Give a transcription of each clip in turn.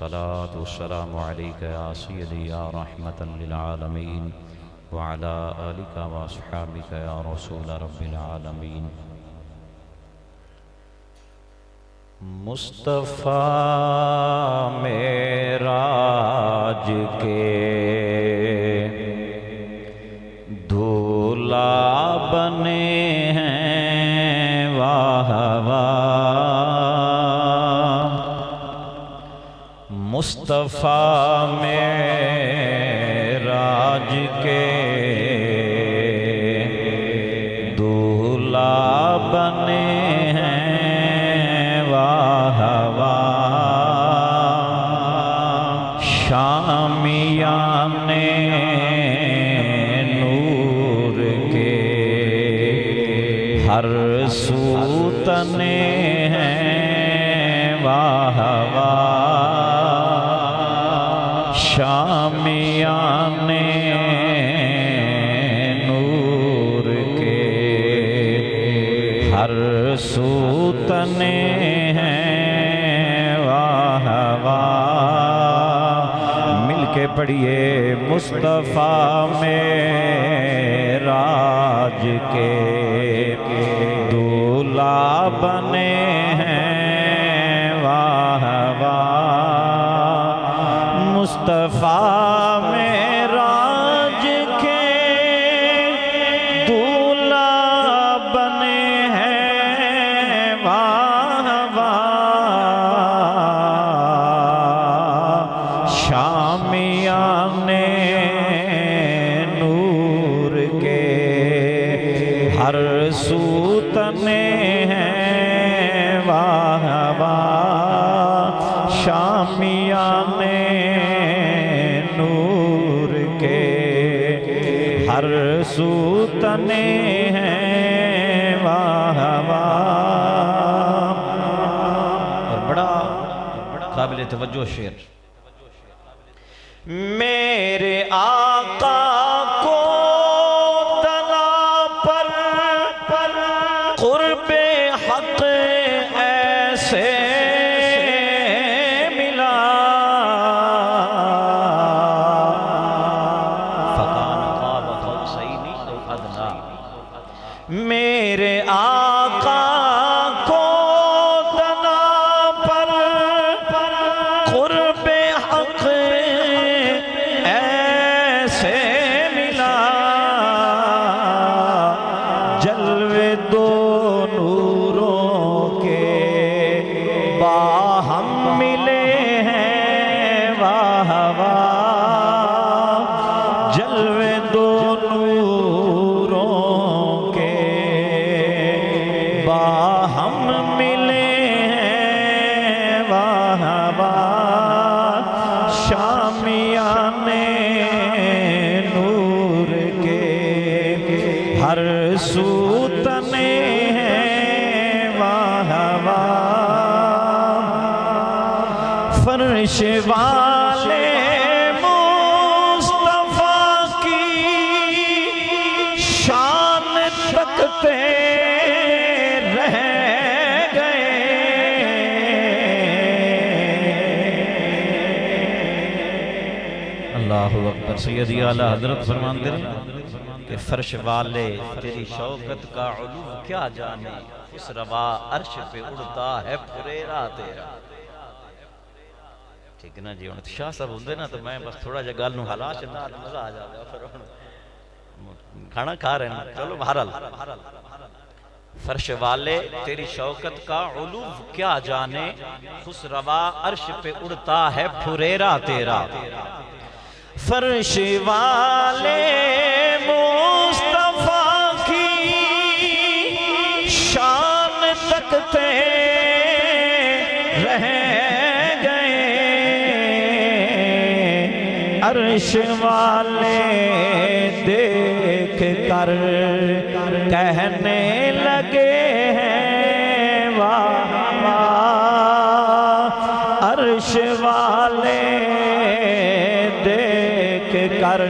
والصلاة والسلام عليك يا سيدي يا رحمة للعالمين وعلى آلك وأصحابك يا رسول رب العالمين. مصطفیٰ معراج کے دولہ بنے ہیں واہ واہ. مصطفیٰ معراج کے دولہ بنے ہیں واہ واہ. شامیان نور کے ہر سو تنے ہیں واہ واہ. شامیان نور کے ہر سو تنے پڑھیے. مصطفیٰ معراج کے دولہ بنے ہیں واہ واہ. مصطفیٰ معراج کے دولہ بنے ہیں واہ واہ. شامیان نور کے ہر سو تنے ہیں واہ واہ. شامیان نور کے ہر سو تنے ہیں واہ واہ. اور بڑا قابل توجہ شعر. میرے آقا کو تنا پر قرب حق ایسے ملا. فکان قاب قوسین او ادنی. میرے آقا کو تنا پر قرب حق ایسے ملا. جلوے دو نوروں کے باہم ملے ہیں واہ واہ. جلوے دو نوروں کے باہم ملے ہیں واہ واہ. شامیان نور کے ہر سو تنے ہیں واہ واہ. فرش والے مصطفیٰ کی شان تکتے رہ گئے. اللہ اکبر. سیدی اعلیٰ حضرت فرماتے ہیں کہ فرش والے تیری شوکت کا علو کیا جانے. اس روا عرش پہ اڑتا ہے پھریرا تیرا. ٹھیک نا جی. شاہ صاحب ہوندے نا تو میں بس تھوڑا جا گال نو حلا چندہ مزہ آ جاتا. کھانا کھا رہے ہیں. چلو بہرحال. فرش والے تیری شوکت کا علو کیا جانے. اس روا عرش پہ اڑتا ہے پھریرا تیرا. فرش والے مصطفیٰ کی شان تکتے رہ گئے. عرش والے دیکھ کر کہنے لگے ہیں واہ واہ. عرش والے دیکھ کر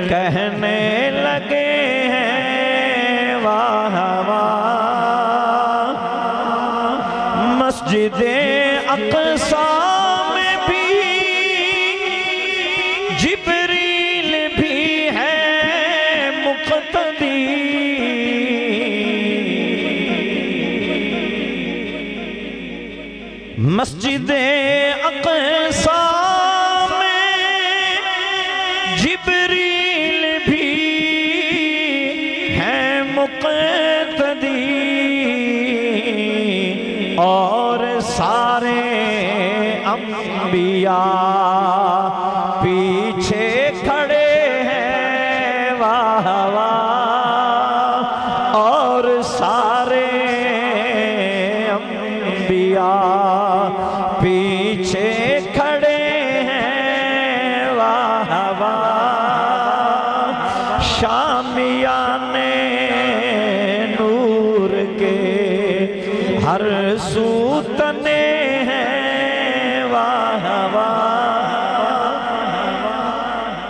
کہنے لگے ہیں واہ واہ. مسجد اقصی جبریل بھی ہے مقتدی، مسجد اقصی میں جبریل بھی ہے مقتدی، اور سارے انبیاء پیچھے کھڑے ہیں، واہ واہ، اور سارے انبیاء پیچھے کھڑے ہیں، واہ واہ، شامیان نور کے ہر سو تنے ہیں، واہ واہ۔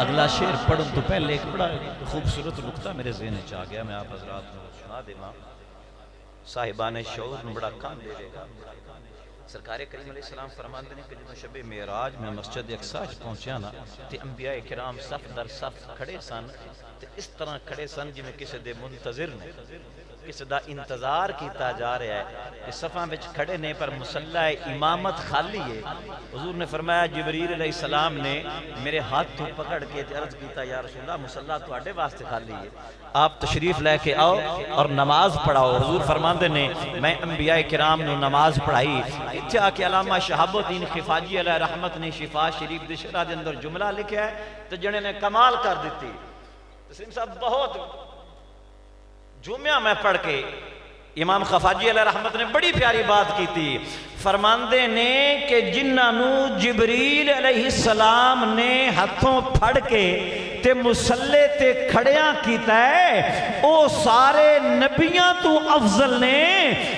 اگلا شعر پڑھوں تو پہلے ایک بڑا خوبصورت نقطہ میرے ذہن میں آ گیا، میں آپ حضرات کو سنا دیواں، صاحبان شعور میں بڑا کام دے لے گا۔ سرکار کریم علیہ السلام فرماندے نے کہ جب شب معراج میں مسجد اقصی پہنچیا نا تے انبیاء کرام صف در صف کھڑے سن، تے اس طرح کھڑے سن جویں کسی دے منتظر نے، کسی دا انتظار کیتا جا رہا ہے کہ صفاں وچ کھڑے نے پر مصلی امامت خالی ہے۔ حضور نے فرمایا جبریل علیہ السلام نے میرے ہاتھ تو پکڑ کے عرض کیتا یا رسول اللہ مصلی تواڈے واسطے خالی ہے، آپ تشریف لے کے آؤ اور نماز پڑھاؤ۔ حضور فرماندے نے میں انبیاء کرام نے نماز پڑھائی۔ اتھے آ کے علامہ شہاب الدین خفاجی علیہ رحمت نے شفا شریف دے شرح دے اندر جملہ لکھا ہے تو جنے نے کمال کر دیتی۔ تسلیم صاحب بہت جمعہ میں پڑھ کے امام خفاجی علیہ رحمت نے بڑی پیاری بات کی تھی، فرماندے نے کہ جنہاں نو جبریل علیہ السلام نے ہتھوں پھڑ کے تے مسلے تے کھڑیاں کیتا ہے او سارے نبیاں تو افضل نے،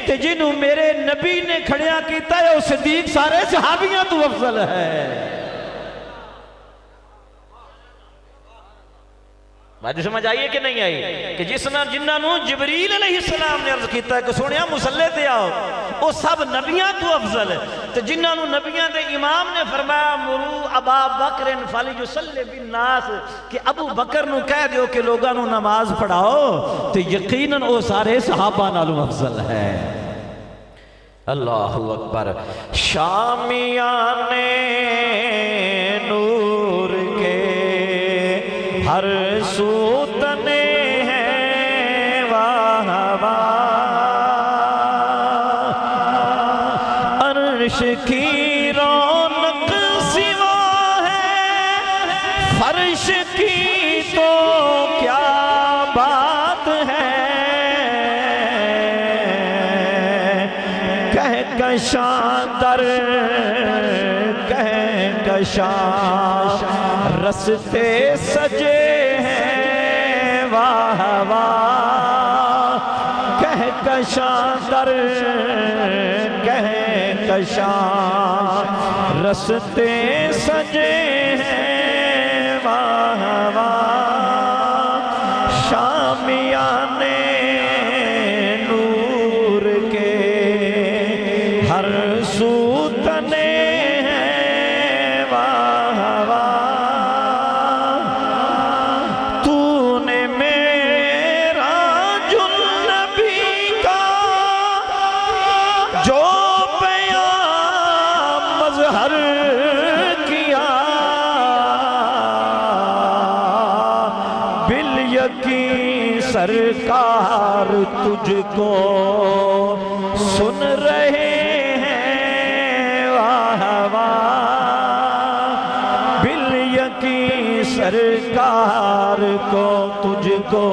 تے جنہوں میرے نبی نے کھڑیاں کیتا ہے او صدیق سارے صحابیاں تو افضل ہے۔ بات سمجھ آئیے کہ نہیں آئی کہ جنہاں نو جبریل علیہ السلام نے عرض کیتا ہے کہ سونیا مسلے تے آؤ وہ سب نبیاں تو افضل ہے، تو جنہاں نو نبیاں دے امام نے فرمایا مرو ابا بکر فلیصلی بالناس کہ ابو بکر نو کہہ دیو کہ لوگاں نو نماز پڑھاؤ، تو یقیناً وہ سارے صحابہ نالوں افضل ہے۔ اللہ اکبر۔ شامیان نور کے ہر سو تنے ہیں، واہ واہ، عرش کی رونق سوا ہے، فرش کی تو کیا بات ہے، کہکشاں در کہکشاں رستے سجے ہیں، واہ واہ، کہکشاں در کہکشاں رستے سجے ہیں، واہ واہ، شامیان نور کے ہر سو تنے سرکار تجھ کو سن رہے ہیں، واہ واہ، بالیقین سرکار کو تجھ کو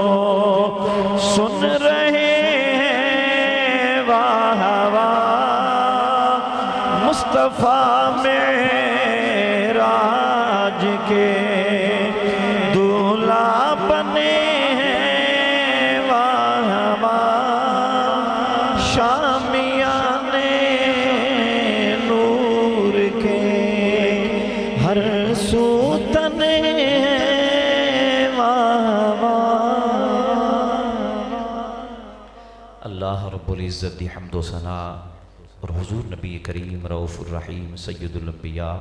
سن رہے ہیں، واہ واہ، مصطفیٰ معراج کے دولہا بنے رب العزت دی حمد و ثنا اور حضور نبی کریم رؤوف الرحیم سید الانبیاء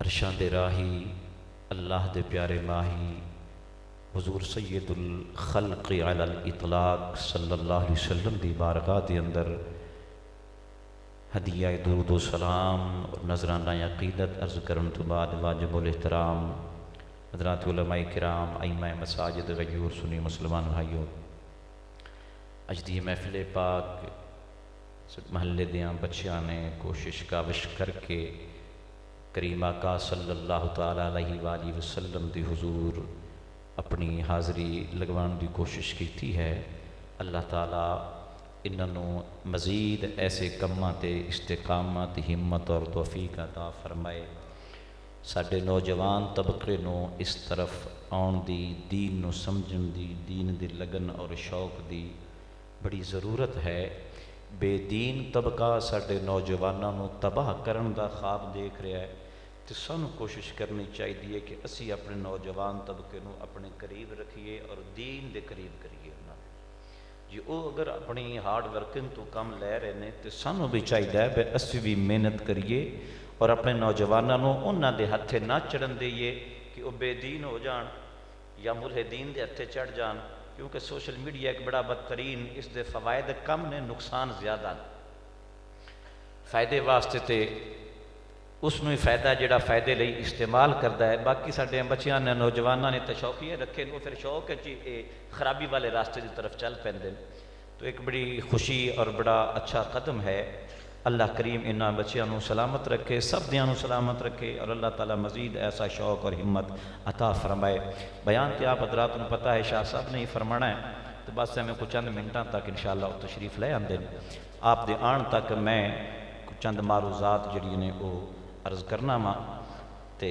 عرشاں دے راہی اللہ دے پیارے ماہی حضور سید الخلق علی الاطلاق صلی اللہ علیہ وسلم دی بارگاہ دے اندر ہدیہ درود و سلام اور نذرانہ عقیدت عرض کرن تو بعد واجب الاحترام حضرات علماء کرام ائمہ مساجد غیور سنی مسلمان بھائیوں، اج دی محفل پاک محلے دیاں بچیاں نے کوشش کاوش کر کے کریم آقا صلی اللہ تعالیٰ علیہ وآلہ وسلم دی حضور اپنی حاضری لگوان دی کوشش کی ہے۔ اللہ تعالیٰ انہوں مزید ایسے کماں تے استقامت ہمت اور توفیق عطا فرمائے۔ ساڈے نوجوان طبقے نو اس طرف آن دی، دین نو سمجھن دی، دین دی لگن اور شوق دی بڑی ضرورت ہے۔ بے دین طبقہ ساڈے نوجوانوں نو تباہ کرن دا خواب دیکھ رہا ہے، تو سانوں کوشش کرنی چاہیے کہ اسی اپنے نوجوان طبقے نو اپنے قریب رکھیے اور دین دے قریب کریے۔ جی وہ اگر اپنی ہارڈ ورکنگ تو کم لے رہے ہیں تو سانوں بھی چاہیے کہ اسی بھی محنت کریے اور اپنے نوجوانوں انہاں دے ہتھے نہ چڑھن دئیے کہ وہ بے دین ہو جان یا ملحدین دے ہتھے چڑھ جان، کیونکہ سوشل میڈیا ایک بڑا بدترین، اس دے فوائد کم نے نقصان زیادہ۔ فائدے واسطے تے اس نو ہی فائدہ جڑا فائدے لئی استعمال کردا ہے، باقی ساڈے بچیاں نے نوجواناں نے تشوقیے رکھے وہ پھر شوق ہے جی خرابی والے راستے دی طرف چل پیندے۔ تو ایک بڑی خوشی اور بڑا اچھا قدم ہے۔ اللہ کریم انہاں بچیاں نو سلامت رکھے، سب دیاں نو سلامت رکھے اور اللہ تعالیٰ مزید ایسا شوق اور ہمت عطا فرمائے۔ بیان کہ آپ حضرات کو پتہ ہے شاہ صاحب نے ہی فرمانا ہے، تو بس ہمیں کچھ چند منٹاں تک انشاءاللہ تشریف لے آندے آپ دے آن تک میں چند معروضات جڑی نے وہ عرض کرنا ماں تے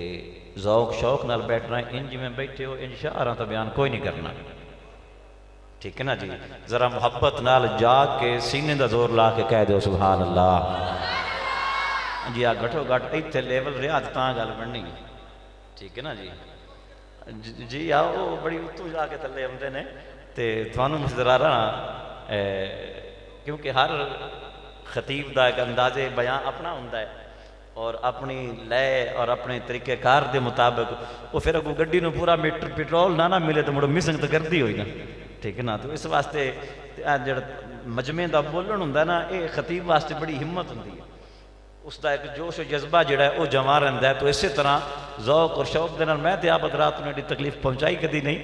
ذوق شوق نال بیٹھنا انج میں بیٹھے ہو ان شعراں تو بیان کوئی نہیں کرنا، ٹھیک ہے نا جی؟ ذرا محبت نال جاگ کے سینے دا زور لا کے کہہ دو سبحان اللہ جی۔ آ گھٹو گھٹ ایتھے لیول ریاض تاں گل بننی، ٹھیک ہے نا جی؟ جی آؤ بڑی اتو جا کے تھلے آمدے نے تے تھانوں ذرا کیونکہ ہر خطیب دا ایک انداز بیان اپنا ہوندا ہے اور اپنی لے اور اپنے طریقہ کار دے مطابق وہ پھر اگو گڈی نو پورا میٹر پیٹرول نہ ملے تو مڑو مسنگ تو کردی ہوئی نا، ٹھیک ہے نا؟ تو اس واسطے جڑا مجمع دا بولن ہوندا نا اے خطیب واسطے بڑی ہمت ہوندی ہے، اس دا ایک جوش و جذبہ جڑا ہے وہ جمع رہندا ہے۔ تو اسی طرح ذوق اور شوق دے نال میں تے آپ حضرات نے تکلیف پہنچائی کدی نہیں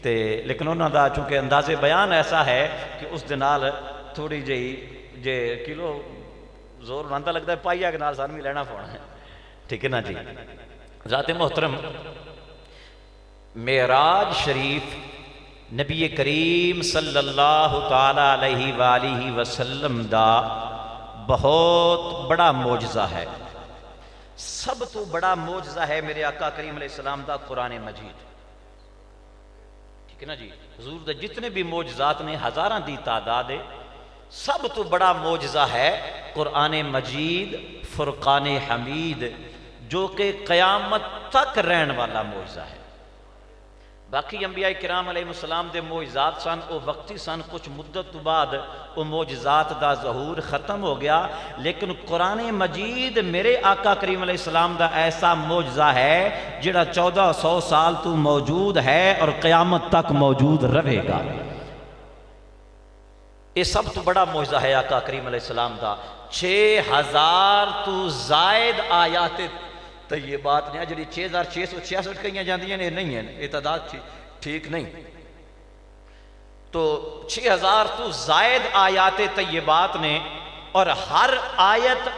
تے، لیکن انہاں دا چونکہ انداز بیان ایسا ہے کہ اس دے نال تھوڑی جہی جے کلو زور مانتا لگتا ہے پائیا کے نال سان بھی لینا پڑنا ہے، ٹھیک ہے نا جی؟ ذات محترم، معراج شریف نبی کریم صلی اللہ تعالیٰ علیہ وآلہ وسلم دا بہت بڑا معجزہ ہے۔ سب تو بڑا معجزہ ہے میرے آقا کریم علیہ السلام دا قرآن مجید، ٹھیک ہے نا جی؟ حضور دے جتنے بھی معجزات نے ہزاراں دی تعداد ہے، سب تو بڑا معجزہ ہے قرآن مجید فرقان حمید، جو کہ قیامت تک رہن والا معجزہ ہے۔ باقی انبیاء کرام علیہ السلام دے معجزات سن وہ وقتی سن، کچھ مدت تو بعد وہ معجزات دا ظہور ختم ہو گیا، لیکن قرآن مجید میرے آقا کریم علیہ السلام دا ایسا معجزہ ہے جڑا 1400 سال تو موجود ہے اور قیامت تک موجود رہے گا۔ یہ سب تو بڑا معجزہ ہے آقا کریم علیہ السلام دا۔ 6000 تو زائد آیات طیبات نے، جڑی 6666 کہیں جاندیاں نے نہیں ہیں، یہ تعداد ٹھیک نہیں، تو 6000 تو زائد آیات طیبات نے، اور ہر آیت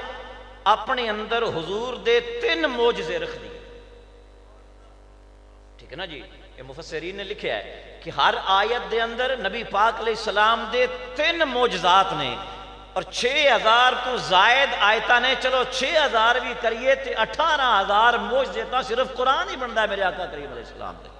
اپنے اندر حضور دے 3 معجزے رکھ دی، ٹھیک ہے نا جی؟ یہ مفسرین نے لکھا ہے کہ ہر آیت دے اندر نبی پاک علیہ السلام دے 3 معجزات نے، اور 6000 تو زائد آیتاں نے۔ چلو 6000 بھی کریے تے 18000 معجزے تا صرف قرآن ہی بنتا ہے میرے آقا کریم علیہ السلام دے۔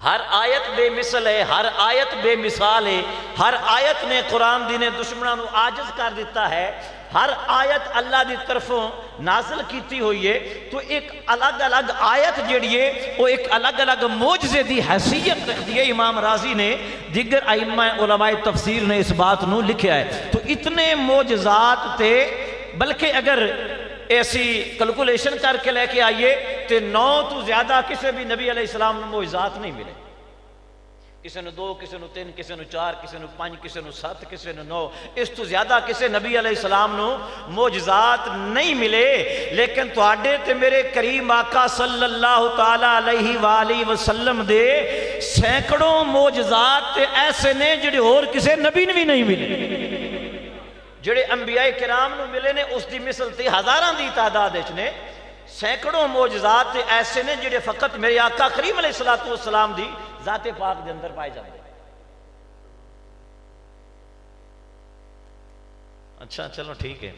ہر آیت بے مثل ہے، ہر آیت بے مثال ہے، ہر آیت نے قرآن دی نے دشمنوں عاجز کر دیتا ہے، ہر آیت اللہ دی طرفوں نازل کیتی ہوئی ہے۔ تو ایک الگ الگ آیت جڑی ہے وہ ایک الگ الگ معجزے دی حیثیت رکھ دی ہے۔ امام راضی نے، دیگر ائمہ علماء تفسیر نے اس بات نو لکھا ہے۔ تو اتنے معجزات تھے، بلکہ اگر ایسی کلکولیشن کر کے لے کے آئیے تے 9 تو زیادہ کسی بھی نبی علیہ السلام نے معجزات نہیں ملے. کسی نے 2, کسی نے 3, کسی نے 4, کسی نے 5, کسی نے 7, کسی نے 9. اس تو زیادہ کسی نبی علیہ السلام نو معجزات نہیں ملے. لیکن تواڈے تے میرے کریم آقا صلی اللہ تعالی علیہ وآلہ وسلم دے سینکڑوں معجزات تے ایسے نے جڑے اور کسی نبی نے بھی نہیں ملے. جڑے انبیاء کرام نو ملے نے اس دی مثل تے ہزاراں دی تعداد وچ نے. سینکڑوں معجزات تے ایسے نے جڑے فقط میرے آقا کریم علیہ السلام دی ذات پاک دے اندر پائے جاتے. اچھا چلو ٹھیک ہے.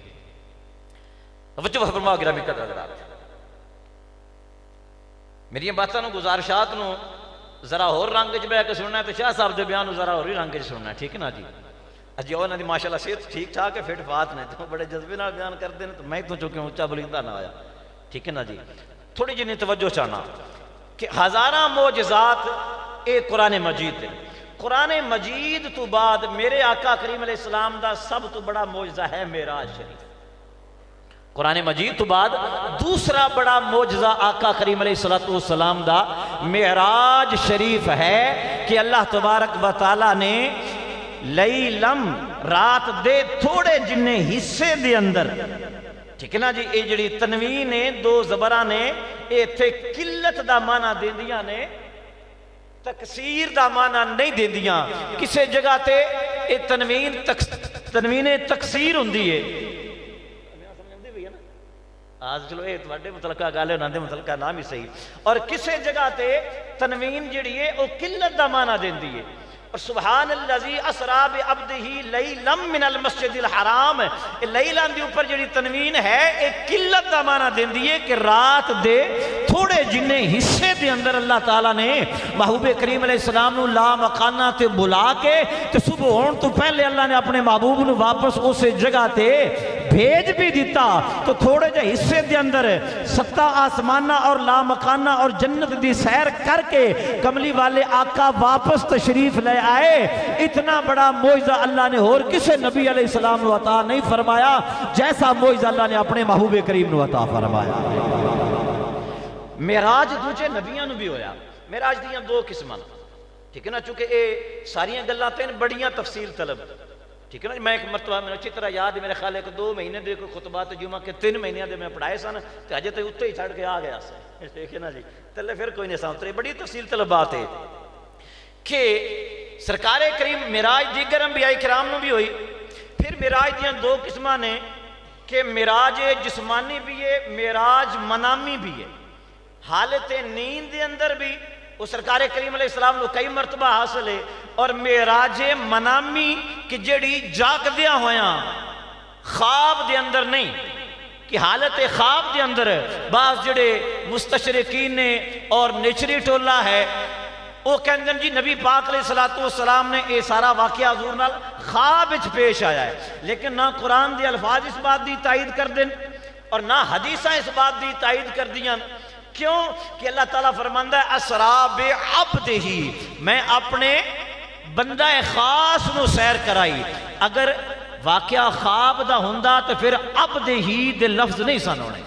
توجہ فرماؤ گرامی قدر حضرات، میری باتاں نو گزارشات نو ذرا اور رنگ وچ بیٹھ کے سننا ہے تو شاہ صاحب دے بیان نو ذرا اور ہی رنگ وچ سننا ہے. ٹھیک ہے نا جی؟ اجی انہاں دی ماشاءاللہ صحت ٹھیک ٹھاک ہے، فٹ فات نے، تو بڑے جذبے نال بیان کردے نے، تو میں تو چونکہ اونچا بلندہ نہ آیا. ٹھیک ہے نا جی؟ تھوڑی جی توجہ چاہنا کہ ہزاراں معجزات اے قرآن مجید ہے. قرآن مجید تو بعد میرے آقا کریم علیہ السلام دا سب تو بڑا معجزہ ہے معراج شریف. قرآن مجید تو بعد دوسرا بڑا معجزہ آقا کریم علیہ السلام دا معراج شریف ہے کہ اللہ تبارک و تعالیٰ نے لیلم رات دے تھوڑے جنے حصے دے اندر، ٹھیک ہے نا جی؟ یہ جڑی تنوین نے 2 زبراں نے یہ تھے قلت دا معنی دیندیاں نے، تکثیر دا معنی نہیں دیندیاں. کسے جگہ تے یہ تنوین تکثیر ہوندی ہے. آج چلو یہ تواڈے متعلقہ گل ہے، انہاں دے متعلقہ نام ہی صحیح. اور کسے جگہ تے تنوین جڑی ہے وہ قلت دا معنی دیندی ہے. اور سبحان الذی اسرا بعبدہ لیلا من المسجد الحرام، لیلا دے اوپر جڑی تنوین ہے ایک قلت دا معنی دیندی ہے کہ رات دے تھوڑے جنے حصے دے اندر اللہ تعالیٰ نے محبوب کریم علیہ السلام نو لا مکانہ تے بلا کے تے صبح ہون تو پہلے اللہ نے اپنے محبوب نو واپس اس جگہ تے بھیج بھی دیتا. تو تھوڑے جے حصے دے اندر 7 آسمانہ اور لا مکانہ اور جنت دی سیر کر کے کملی والے آقا واپس تشریف لے آئے. اتنا بڑا معجزہ اللہ نے اور کسے نبی علیہ السلام نو عطا نہیں فرمایا جیسا معجزہ اللہ نے اپنے محبوب کریم نو عطا فرمایا. معراج دوجے نبیاں نو بھی ہویا. معراج دیاں 2 قسماں، ٹھیک ہے نا؟ چونکہ اے ساریاں گلاں تے بڑیاں تفصیل طلب، ٹھیک ہے نا؟ میں ایک مرتبہ میں اچھی طرح یاد ہے، میرے خیال ہے کہ 2 مہینے دے کوئی خطبات جمعہ کے 3 مہینے دے میں پڑھائے سن تے اجے تے اتنے ہی چھڑ کے آ گیا سا. ٹھیک ہے نا جی؟ تلے پھر کوئی نہیں سامنے بڑی تفصیل طلب بات ہے کہ سرکار کریم معراج دیگر انبیاء کرام نو بھی ہوئی. پھر معراج دیاں 2 قسماں نے کہ معراج جسمانی بھی ہے، معراج منامی بھی ہے. حالت نیند دے اندر بھی وہ سرکار کریم علیہ السلام نو کئی مرتبہ حاصل ہے. اور معراج منامی کہ جڑی جاگ دیا ہویاں خواب دے اندر نہیں، کہ حالت خواب دے اندر بعض جڑے مستشرقین نے اور نیچری ٹولہ ہے وہ کہندے جی نبی پاک علیہ السلام نے یہ سارا واقعہ حضور نال خواب وچ پیش آیا ہے. لیکن نہ قرآن دے الفاظ اس بات دی تائید کر دیں اور نہ حدیثاں اس بات دی تائید کر دیاں. کیوں کہ اللہ تعالیٰ فرماندہ ہے اسرا بعبدہ، میں اپنے بندہ خاص نو سیر کرائی. اگر واقعہ خواب دا ہوندا تو پھر عبدہ دے لفظ نہیں سن ہونے،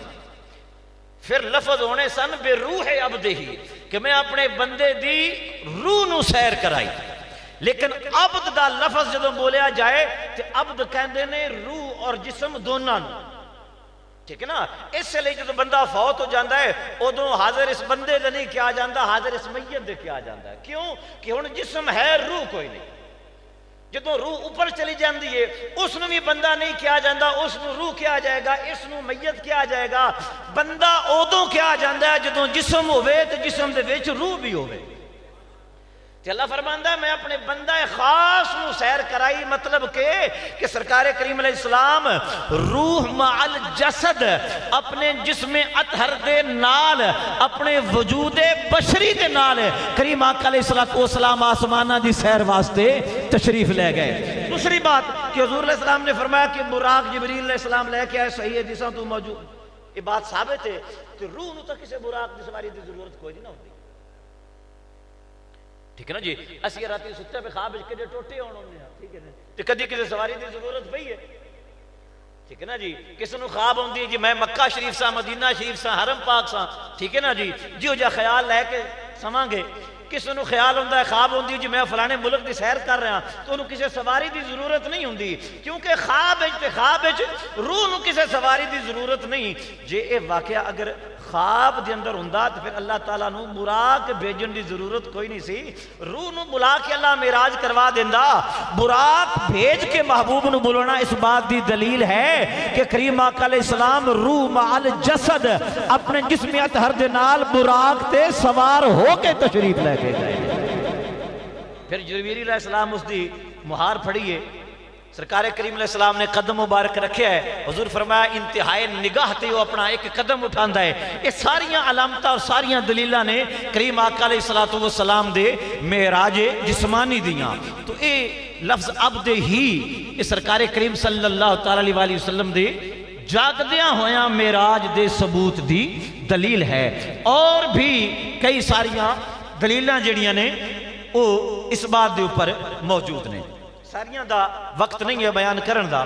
پھر لفظ ہونے سن بے روح عبدہ کہ میں اپنے بندے دی روح نو سیر کرائی. لیکن عبد دا لفظ جدوں بولیا جائے تو عبد کہندے نے روح اور جسم دونوں، ٹھیک ہے نا؟ اس لئے جدوں بندہ فوت ہو جاندہ ہے ادوں حاضر اس بندے دے نہیں کیا جاندہ، حاضر اس میت دے کیا جاندہ ہے. کیوں کہ ہن جسم ہے، روح کوئی نہیں. جدوں روح اوپر چلی جاندی ہے اس نو بھی بندہ نہیں کیا جاندہ، اس نو روح کیا جائے گا، اس نو میت کیا جائے گا. بندہ ادوں کیا جاندہ ہے جدوں جسم ہوئے تو جسم دے وچ روح بھی ہوئے. اللہ فرماندہ ہے میں اپنے بندہ خاص نو سیر کرائی. مطلب کہ سرکار کریم علیہ السلام روح مع الجسد اپنے جسم اطہر دے نال، اپنے وجود بشری دے نال کریم آقا علیہ السلام آسمانہ دی سیر واسطے تشریف لے گئے. دوسری بات کہ حضور علیہ السلام نے فرمایا کہ براق جبریل علیہ السلام لے کے آئے، صحیح حدیثاں تو موجود. یہ بات ثابت ہے کہ روح نو تو کسی براق دی سواری دی ضرورت کوئی نہیں ہوتی. ٹھیک ہے نا جی؟ اسی راتی ستے پہ خواب کدے ٹوٹے ہونے ہیں، ٹھیک ہے نا؟ تو کدی کسی سواری دی ضرورت پئی ہے، ٹھیک ہے نا جی. کسی نو خواب ہوندی جی میں مکہ شریف سا مدینہ شریف سا حرم پاک سا, ٹھیک ہے نا جی, جیو جا خیال لے کے سماں گے. کسی نو خیال ہوندہ ہے خواب ہوندی جی میں فلانے ملک دی سیر کر رہا تو انہوں کسی سواری دی ضرورت نہیں ہوندی, کیونکہ خواب روح نو کسی سواری دی ضرورت نہیں. جے اے واقعہ اگر خواب دے اندر ہوندہ تو پھر اللہ تعالیٰ نو براق بھیجن دی ضرورت کوئی نہیں سی. روح نو بلا کے اللہ معراج کروا دیندہ. براق بھیج کے محبوب نو بلونا اس بات دی دلیل ہے کہ کریم آقا علیہ السلام روح مال جسد اپنے جسمیت ہر دنال براق تے سوار ہو کے تشریف لے کے گئے. پھر جبریل علیہ السلام اس دی مہار پھڑیے, سرکار کریم علیہ السلام نے قدم مبارک رکھے ہے. حضور فرمایا انتہائی نگاہ تے وہ اپنا ایک قدم اٹھاندہ ہے. یہ ساریاں علامتہ اور ساریاں دلیلہ نے کریم آقا علیہ السلام دے معراج جسمانی دیاں. تو اے لفظ عبد ہی اس سرکار کریم صلی اللہ تعالی علیہ وسلم دے جاگدیاں ہویاں معراج دے ثبوت دی دلیل ہے. اور بھی کئی ساریاں دلیلاں جڑیاں نے وہ اس بات دے اوپر موجود نے. ساریاں دا وقت نہیں ہے بیان کرن دا.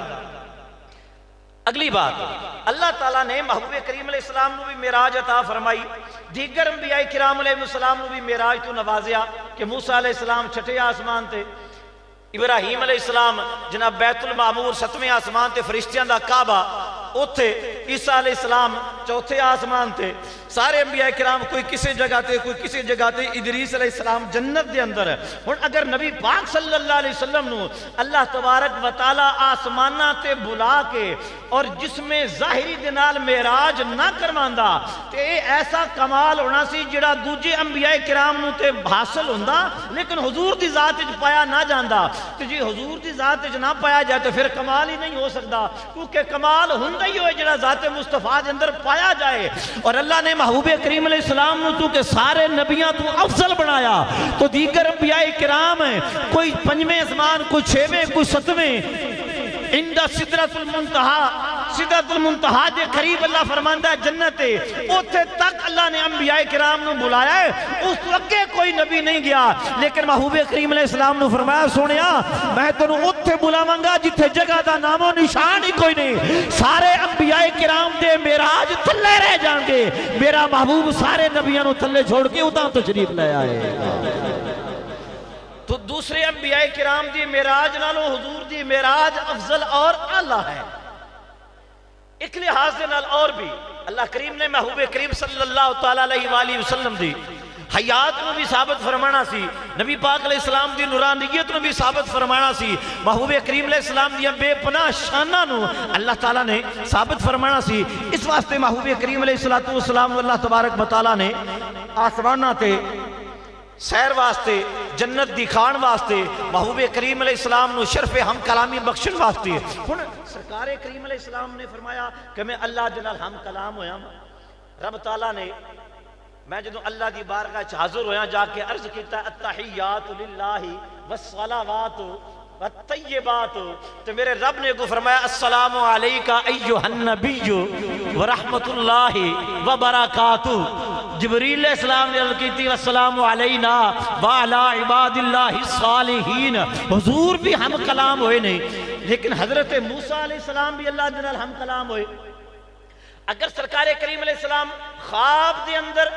اگلی بات, اللہ تعالیٰ نے محبوب کریم علیہ السلام نو بھی معراج عطا فرمائی. دیگر انبیاء کرام علیہ السلام نو بھی معراج تو نوازیا کہ موسیٰ علیہ السلام چھٹے آسمان تے, ابراہیم علیہ السلام جناب بیت المعمور ستویں آسمان تے, فرشتیاں دا کعبہ اوتھے, عیسیٰ علیہ السلام چوتھے آسمان تے, سارے انبیاء کرام کوئی کسی جگہ تے کوئی کسی جگہ تے, ادریس علیہ السلام جنت دے اندر ہے. اور اگر نبی پاک صلی اللہ علیہ وسلم نو اللہ تبارک و تعالی آسمانہ تے بلا کے اور جس میں ظاہری دنال معراج نہ کرواندہ تے ایسا کمال ہونا سی جڑا دوجے انبیاء کرام نو تے حاصل ہوندہ لیکن حضور دی ذات اچ پایا نہ جاندہ. تو جی حضور دی ذات اچ نہ پایا جائے تو پھر کمال ہی نہیں ہو سکتا, کیونکہ کمال ہوندہ ہی ہوئے جڑا ذات مصطفیٰ دے اندر پایا جائے. اور اللہ نے محبوب کریم علیہ السلام نو تو کہ سارے نبیاں تو افضل بنایا تو دیگر انبیاء کرام ہیں, کوئی 5ویں آسمان, کوئی 6ویں, کوئی 7ویں, اندہ سدرۃ المنتہا دے قریب اللہ فرماندہ ہے جنت ہے, اوتھے تک اللہ نے انبیاء کرام نو بلایا ہے. اس وقت کوئی نبی نہیں گیا, لیکن محبوب کریم علیہ السلام نو فرمایا سونیا میں تنوں اوتھے بلاواں گا جتھے جگہ دا نام و نشان ہی کوئی نہیں. سارے انبیاء کرام دے معراج تھلے رہ جان گے, میرا محبوب سارے نبیوں نو تھلے چھوڑ کے اتاں تشریف لے آئے. تو دوسرے انبیاء کرام دی معراج نالوں حضور دی معراج افضل اور اعلیٰ ہے. ایک لحاظ دے نال اور بھی اللہ کریم نے محبوب کریم صلی اللہ تعالیٰ علیہ وآلہ وسلم دی حیات نو بھی ثابت فرمانا سی, نبی پاک علیہ السلام دی نورانیت نو بھی ثابت فرمانا سی, محبوب کریم علیہ السلام دی بے پناہ شانہ نو اللہ تعالیٰ نے ثابت فرمانا سی. اس واسطے محبوب کریم علیہ السلام اللہ تبارک و تعالیٰ نے آسمانہ تے سیر واسطے, جنت دی کھان واسطے, محبوب کریم علیہ السلام نو شرف ہم کلامی بخشن واسطے. سرکار کریم علیہ السلام نے فرمایا کہ میں اللہ جلال ہم کلام ہویا. رب تعالیٰ نے میں جدوں اللہ دی بارگاہ حاضر ہویا جا کے عرض کیتا التحیات للہ والصلوات والطیبات, تو میرے رب نے کو فرمایا السلام علیکہ ایہا النبی ورحمت اللہ وبرکاتہ. جبریل علیہ السلام نے عرض کیتی والسلام علینا وعلا عباد اللہ الصالحین. حضور بھی ہم کلام ہوئے نہیں, لیکن حضرت موسیٰ علیہ السلام بھی اللہ جلال ہم کلام ہوئے. اگر سرکار کریم علیہ السلام خواب دے اندر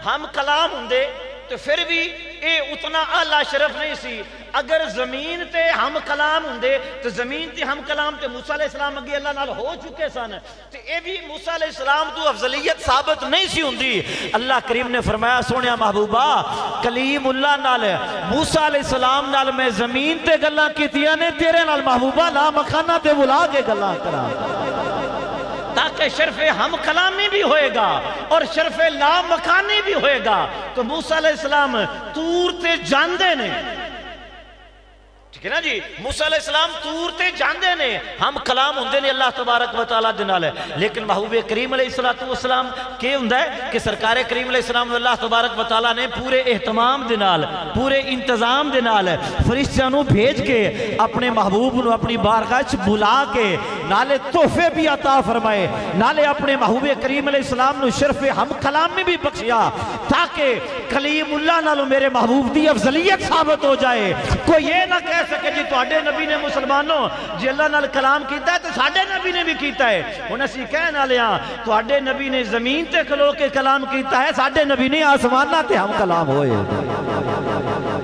ہم کلام ہوندے تو پھر بھی اے اتنا اعلیٰ شرف نہیں سی. اگر زمین تے ہم کلام ہوندے تو زمین تے ہم کلام تے موسیٰ علیہ السلام اگے اللہ نال ہو چکے سن, تو اے بھی موسیٰ علیہ السلام تو افضلیت ثابت نہیں سی ہوندی. اللہ کریم نے فرمایا سونیا محبوبہ کلیم اللہ نال موسیٰ علیہ السلام نال میں زمین تے گلاں کیتیاں نے, تیرے نال محبوبہ لا مکانہ تے بلا کے گلاں کرا, تاکہ شرف ہم کلامی بھی ہوئے گا اور شرف لا مکانی بھی ہوئے گا. تو موسیٰ علیہ السلام تور تے جاندے نے, ٹھیک ہے نا جی, موسیٰ علیہ السلام تور تے جاندے نے, ہم کلام ہوندے نے اللہ تبارک و تعالیٰ دنال ہے. لیکن محبوب کریم علیہ السلام کے ہوندہ ہے کہ سرکار کریم علیہ السلام اللہ تبارک و تعالیٰ نے پورے اہتمام دنال, پورے انتظام دنال فرشتیاں نو بھیج کے اپنے محبوب نو اپنی بارگاہ بلا کے نالے تحفے بھی عطا فرمائے, نالے اپنے محبوب کریم علیہ السلام نو شرف ہم کلام میں بھی بخشیا, تاکہ کلیم اللہ نالو میرے محبوب دی افضلیت ثابت ہو جائے. کوئی یہ نہ کہہ سکے جی تواڈے نبی نے مسلمانوں جی اللہ نال کلام کیتا ہے تو ساڈے نبی نے بھی کیتا ہے. ہن اسی کہن والے ہاں تواڈے نبی نے زمین تے کھلو کے کلام کیتا ہے, ساڈے نبی نے آسماناں تے ہم کلام ہوئے.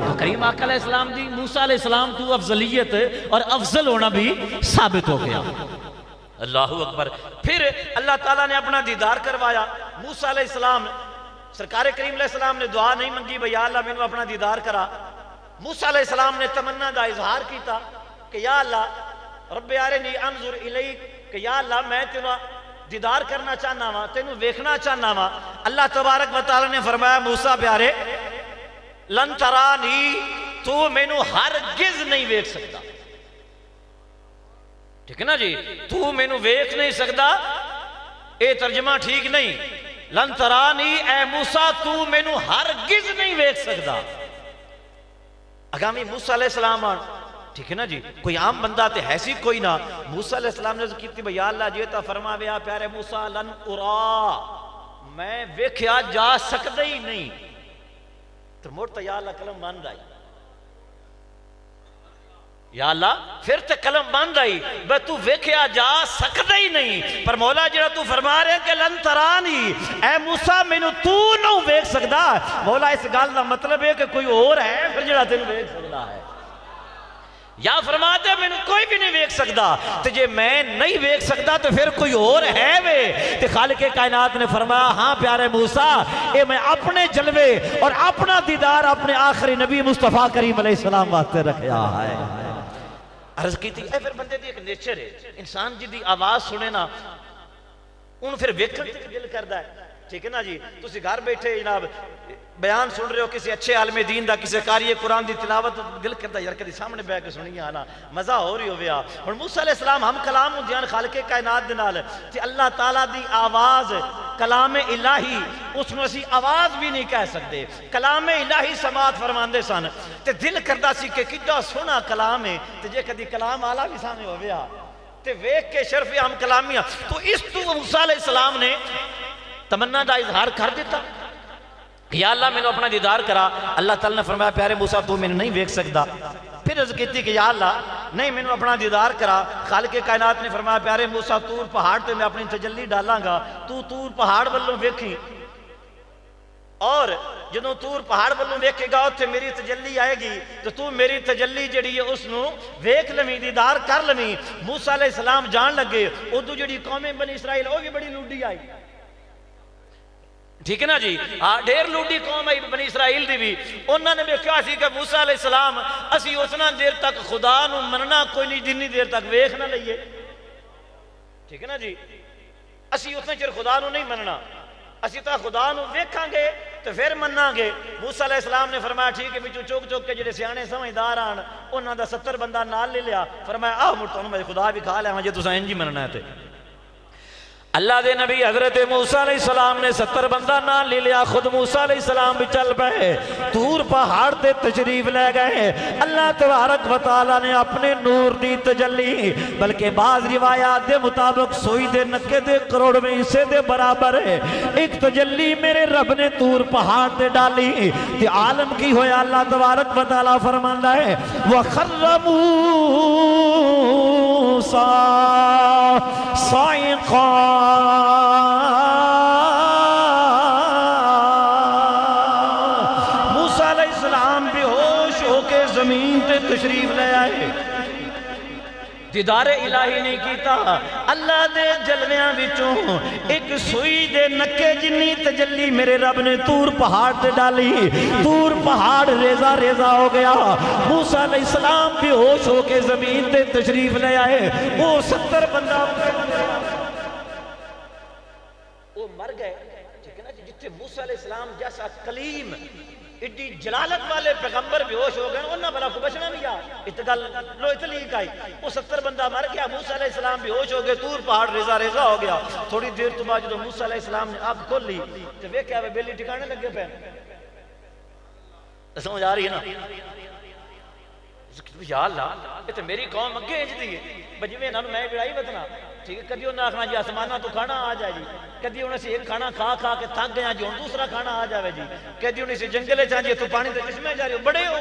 تو کریم آقا علیہ السلام دی موسیٰ علیہ السلام تو افضلیت اور افضل ہونا بھی ثابت ہو گیا. اللہ اکبر. پھر اللہ تعالیٰ نے اپنا دیدار کروایا. موسیٰ علیہ السلام سرکار کریم علیہ السلام نے دعا نہیں منگی بھئی یا اللہ میں نے اپنا دیدار کرا. موسیٰ علیہ السلام نے تمنا دا اظہار کیتا کہ یا اللہ رب ارنی انظر الیک, کہ یا اللہ میں تیرا دیدار کرنا چاہنا وا, تینوں ویکھنا چاہنا وا. اللہ تبارک و تعالی نے فرمایا موسیٰ پیارے لن ترانی, تو مینوں ہرگز نہیں ویکھ سکتا. ٹھیک ہے نا جی, تو مینوں ویکھ نہیں سکتا, اے ترجمہ ٹھیک نہیں. لن ترانی اے موسیٰ تو مینوں ہرگز نہیں ویکھ سکتا. اگامی موسیٰ علیہ السلام آن, ٹھیک ہے نا جی, کوئی عام بندہ تے ہے سی کوئی نہ. موسیٰ علیہ السلام نے کیتی بھئی یا اللہ جیتا فرما بیا پیارے موسیٰ لن ارا, میں ویکھیا جا سکتا ہی نہیں. تو موڑتا یا اللہ کلم بند آئی, یا اللہ پھر تے کلم بند آئی بے تو ویکھیا جا سکتا ہی نہیں. پر مولا جڑا تو فرما رہے کہ لن ترانی اے موسیٰ مینوں تو نہ ویکھ سکدا, مولا اس گل دا مطلب ہے کہ کوئی اور ہے پھر جڑا تینوں ویکھ سکدا ہے. یا فرماتے ہیں مینوں کوئی بھی نہیں ویکھ سکدا, تو جے میں نہیں ویکھ سکدا تو پھر کوئی اور ہے وے. تو خالق کائنات نے فرمایا ہاں پیارے موسیٰ اے میں اپنے جلوے اور اپنا دیدار اپنے آخری نبی مصطفیٰ کریم علیہ السلام واسطے رکھیا ہے. عرض کی تھی اے پھر بندے دی ایک نیچر ہے, انسان جی دی آواز سنے نا ان پھر ویکھن تک دل کردا ہے. ٹھیک ہے نا جی, تسی گھر بیٹھے جناب بیان سن رہے ہو کسی اچھے عالم دین دا, کسی قاری قرآن دی تلاوت, دل کرتا یار کدی سامنے بیٹھ کے سنی آنا مزہ ہو رہی ہویا. اور موسیٰ علیہ السلام ہم کلام دیان خالق کائنات دے نال تے اللہ تعالیٰ دی آواز کلام الہی, اس میں اسی آواز بھی نہیں کہہ سکتے, کلام الہی سماعت فرماندے سن. تے دل کردا سی کہ کڈا سونا کلام ہے, تے جے کدی کلام آلہ بھی سامنے ہویا تے ویکھ کے شرف ہم کلامیاں. تو اس تو موسیٰ علیہ السلام نے تمنا دا اظہار کر دیتا یا اللہ میں نے اپنا دیدار کرا. اللہ تعالیٰ نے فرمایا پیارے موسیٰ تو میں نے نہیں ویکھ سکتا. پھر عرض کیتی کہ یا اللہ نہیں میں نے اپنا دیدار کرا. خالق کائنات نے فرمایا پیارے موسیٰ طور پہاڑ تے میں اپنی تجلی ڈالاں گا, تو طور پہاڑ والوں ویکھی, اور جدوں طور پہاڑ والوں ویکھے گا تے میری تجلی آئے گی تو تو میری تجلی جڑی ہے اس نو ویکھ لویں, دیدار کر لویں. موسیٰ علیہ السلام جان لگے ادو جڑی قوم بنی اسرائیل وہ بھی بڑی لوڈی آئی. ٹھیک ہے نا جی, ڈھیر لوڈی قوم ہے بنی اسرائیل دی بھی. انہوں نے بھی کیا سی کہ موسیٰ علیہ السلام اسی اتنا دیر تک خدا نو مننا کوئی نہیں جنی دیر تک ویکھ نہ لئیے. ٹھیک ہے نا جی, اسی اتنا چر خدا نو نہیں مننا, اسی تا خدا نو ویکھاں گے تو پھر مننا گے. موسیٰ علیہ السلام نے فرمایا ٹھیک ہے بچو چوک چوک کے جڑے سیانے سمجھدار آن انہاں دا 70 بندہ نال لے لیا. فرمایا آہ مڑتا ہوں میں خدا بھی کھا لیا جے تساں انجی مننا ہے تے. اللہ دے نبی حضرت موسیٰ علیہ السلام نے 70 بندہ نہ لے لیا, خود موسیٰ علیہ السلام بھی چل پئے, طور پہاڑ تے تشریف لے گئے. اللہ تبارک و تعالیٰ نے اپنے نور دی تجلی, بلکہ بعض روایات دے مطابق سوئی دے نکے دے کروڑ میں حصے دے برابر ہے, ایک تجلی میرے رب نے طور پہاڑ تے ڈالی. تے عالم کی ہویا اللہ تبارک و تعالیٰ فرماندا ہے وَخَرَّ مُوسَىٰ صَعِقًا, موسیٰ علیہ السلام بے ہوش ہو کے زمین تے تشریف لے آئے. دیدار الہی نہیں کیتا, اللہ دے جلویاں وچوں ایک سوئی دے نکے جنی تجلی میرے رب نے طور پہاڑ تے ڈالی. طور پہاڑ ریزہ ریزہ ہو گیا. موسیٰ علیہ السلام بے ہوش ہو کے زمین تے تشریف لے آئے. وہ 70 بندہ وہ مر گئے. ٹھیک ہے نا جی, جتنے موسیٰ علیہ السلام جیسا کلیم ایڈی جلالت والے پیغمبر بے ہوش ہو گئے انہاں بلا کو بچنا نہیں آ. اتگل لو اتلیق آئی, وہ 70 بندہ مر گیا. موسیٰ علیہ السلام بے ہوش ہو گئے, طور پہاڑ ریزہ ریزہ ہو گیا. تھوڑی دیر تو بعد جب موسیٰ علیہ السلام نے آنکھ کھول لی تو ویکھیا وہ بیلی ٹھکانے لگے پے. سمجھ آ رہی ہے نا, یا اللہ یہ تو میری قوم اگے انج دی ہے بجویں انہاں نوں میں بڑائی بتنا. ٹھیک ہے، کدی انہیں آخنا جی آسمانہ تو کھانا آ جائے جی، کدی انہیں سے ایک کھانا کھا کھا کے تھک گیا جی، اور دوسرا کھانا آ جائے جی، کدی انہیں سے جنگلے چاہ جی تو پانی تے جسمیں جا رہے ہو، بڑے ہو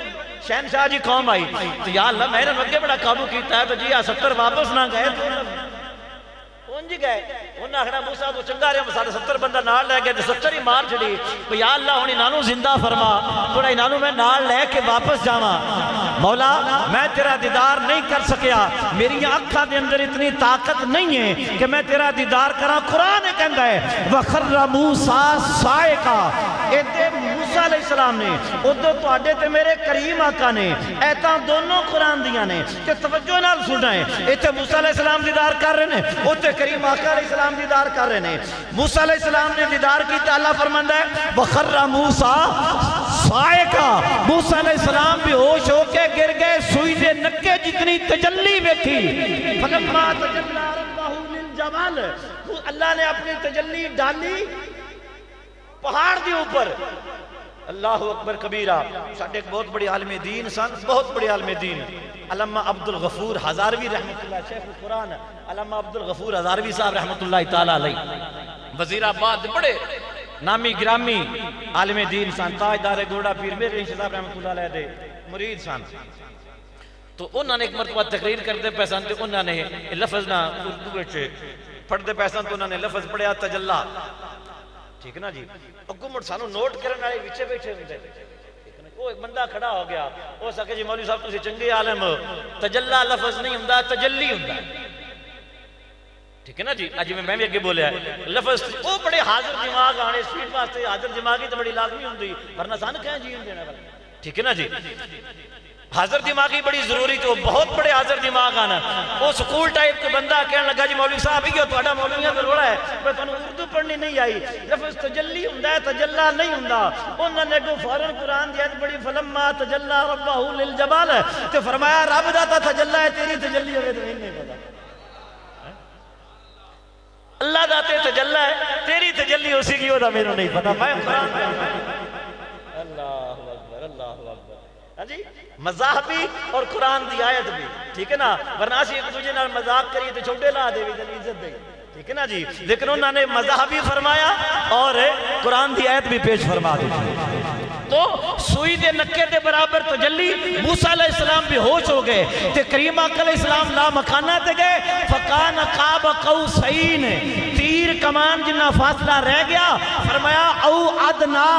شہنشاہ جی قوم آئی تو یا اللہ میں نے مگے بڑا قابو کیتا ہے تو جی 70 واپس نہ گئے تو انجی گئے، انہیں آخنا موسیٰ تو چنگا رہے ہم سارے 70 بندہ نال لے گئے 70 ہی مار چھڑی تو یا اللہ ہونی نانو زندہ فرما تھوڑا ہی نانو میں نال لے کے واپس جاواں مولا میں تیرا دیدار نہیں کر سکیا، میری آنکھاں دے اندر اتنی طاقت نہیں ہے کہ میں تیرا دیدار کراں۔ قرآن کہندا ہے وَخَرَّ مُوسَىٰ صَاعِقًا، ایتے موسیٰ علیہ السلام نے ادھر تو آڈے تے میرے کریم آقا نے ایتاں دونوں قرآن دیا نے کہ توجہ نال سننا ہے، ایتے موسیٰ علیہ السلام دیدار کر رہے ہیں ادھر کریم آقا علیہ السلام دیدار کر رہے ہیں۔ موسیٰ علیہ السلام نے دیدار کیتا، اللہ فرماندا ہے وَخَرَّ مُوسَىٰ صَاعِقًا، موسیٰ علیہ السلام بھی ہوش ہو کے گر گئے، سوئی دے نکے جتنی تجلی ویکھی فَلَمَّا تَجَلَّىٰ رَبَّهُ لِلْجَبَلِ، اللہ نے اپنی تجلی ڈالی پہاڑ دی اوپر۔ اللہ اکبر کبیرہ، ساڑھے ایک بہت بڑی عالم دین سن، بہت بڑی عالم دین علامہ عبدالغفور ہزاروی رحمت اللہ، شیخ القرآن علامہ عبدالغفور ہزاروی صاحب رحمت اللہ تعالیٰ علیہ، وزیر آباد بڑے نامی گرامی عالم دین سن، تاجدار گوڑا پیر میرے انشاء صاحب رحمت اللہ علیہ دے مرید سن۔ تو انہوں نے ایک مرتبہ تقریر کرتے پیسان تھے، انہوں نے لفظ نہ اردو بچے پڑھتے پیسان تو انہوں نے لفظ پڑھیا تجلہ، ٹھیک نا جی، حکومت سانو نوٹ کرنے آئے وچے بیٹھے ہوندے، وہ ایک بندہ کھڑا ہو گیا، وہ سکے جی مولوی صاحب تسی چنگے عالم تجلہ لفظ نہیں ہوندا تجلی ہوندا، ٹھیک ہے نا جی، آج میں بھی اگے بولیا ہے لفظ وہ بڑے حاضر دماغ آنے سپیڈ واسطے حاضر دماغی تو بڑی لازمی ہوندی ورنہ سان کہیں جی ہوندے نا، ٹھیک ہے نا جی، حاضر دماغی بڑی ضروری تو بہت بڑے حاضر دماغ آنا، وہ سکول ٹائپ کے بندہ کہنے لگا جی مولوی صاحب ہی تو اڈا مولویاں تو روڑا ہے، میں تو اردو پڑھنی نہیں آئی، لفظ تجلی ہندہ ہے تجلہ نہیں ہندہ، انہوں نے کو فوراً قرآن دیا بڑی فلما تجلہ ربہو للجبال تو فرمایا رب دا تا تجلہ ہے تیری تجلی ہوئے تو نہیں پتا، اللہ دا تے تجلہ ہے تیری تجلی ہو سی کی ہو دا میرے نہیں پتا، میں قرآن اللہ اکبر اللہ اکبر جی، مذاہبی اور قرآن دی آیت بھی، ٹھیک ہے نا، ورنہ اسی ایک دوجہ نال مذاق کریے تو چھوٹے لا دے بھی جنہی عزت دے، ٹھیک ہے نا جی، لیکن انہوں نے مذاہبی فرمایا اور قرآن دی آیت بھی پیش فرما دی، تو سوئی دے نکے دے برابر تجلی، موسیٰ علیہ السلام بھی ہوش ہو گئے، تے کریم آقا علیہ السلام لا مکانہ تے گئے، فَقَانَ قَابَ قَوْسَيْنِ، تیر کمان جنہ فاصلہ رہ گیا، فرمایا او ادنا،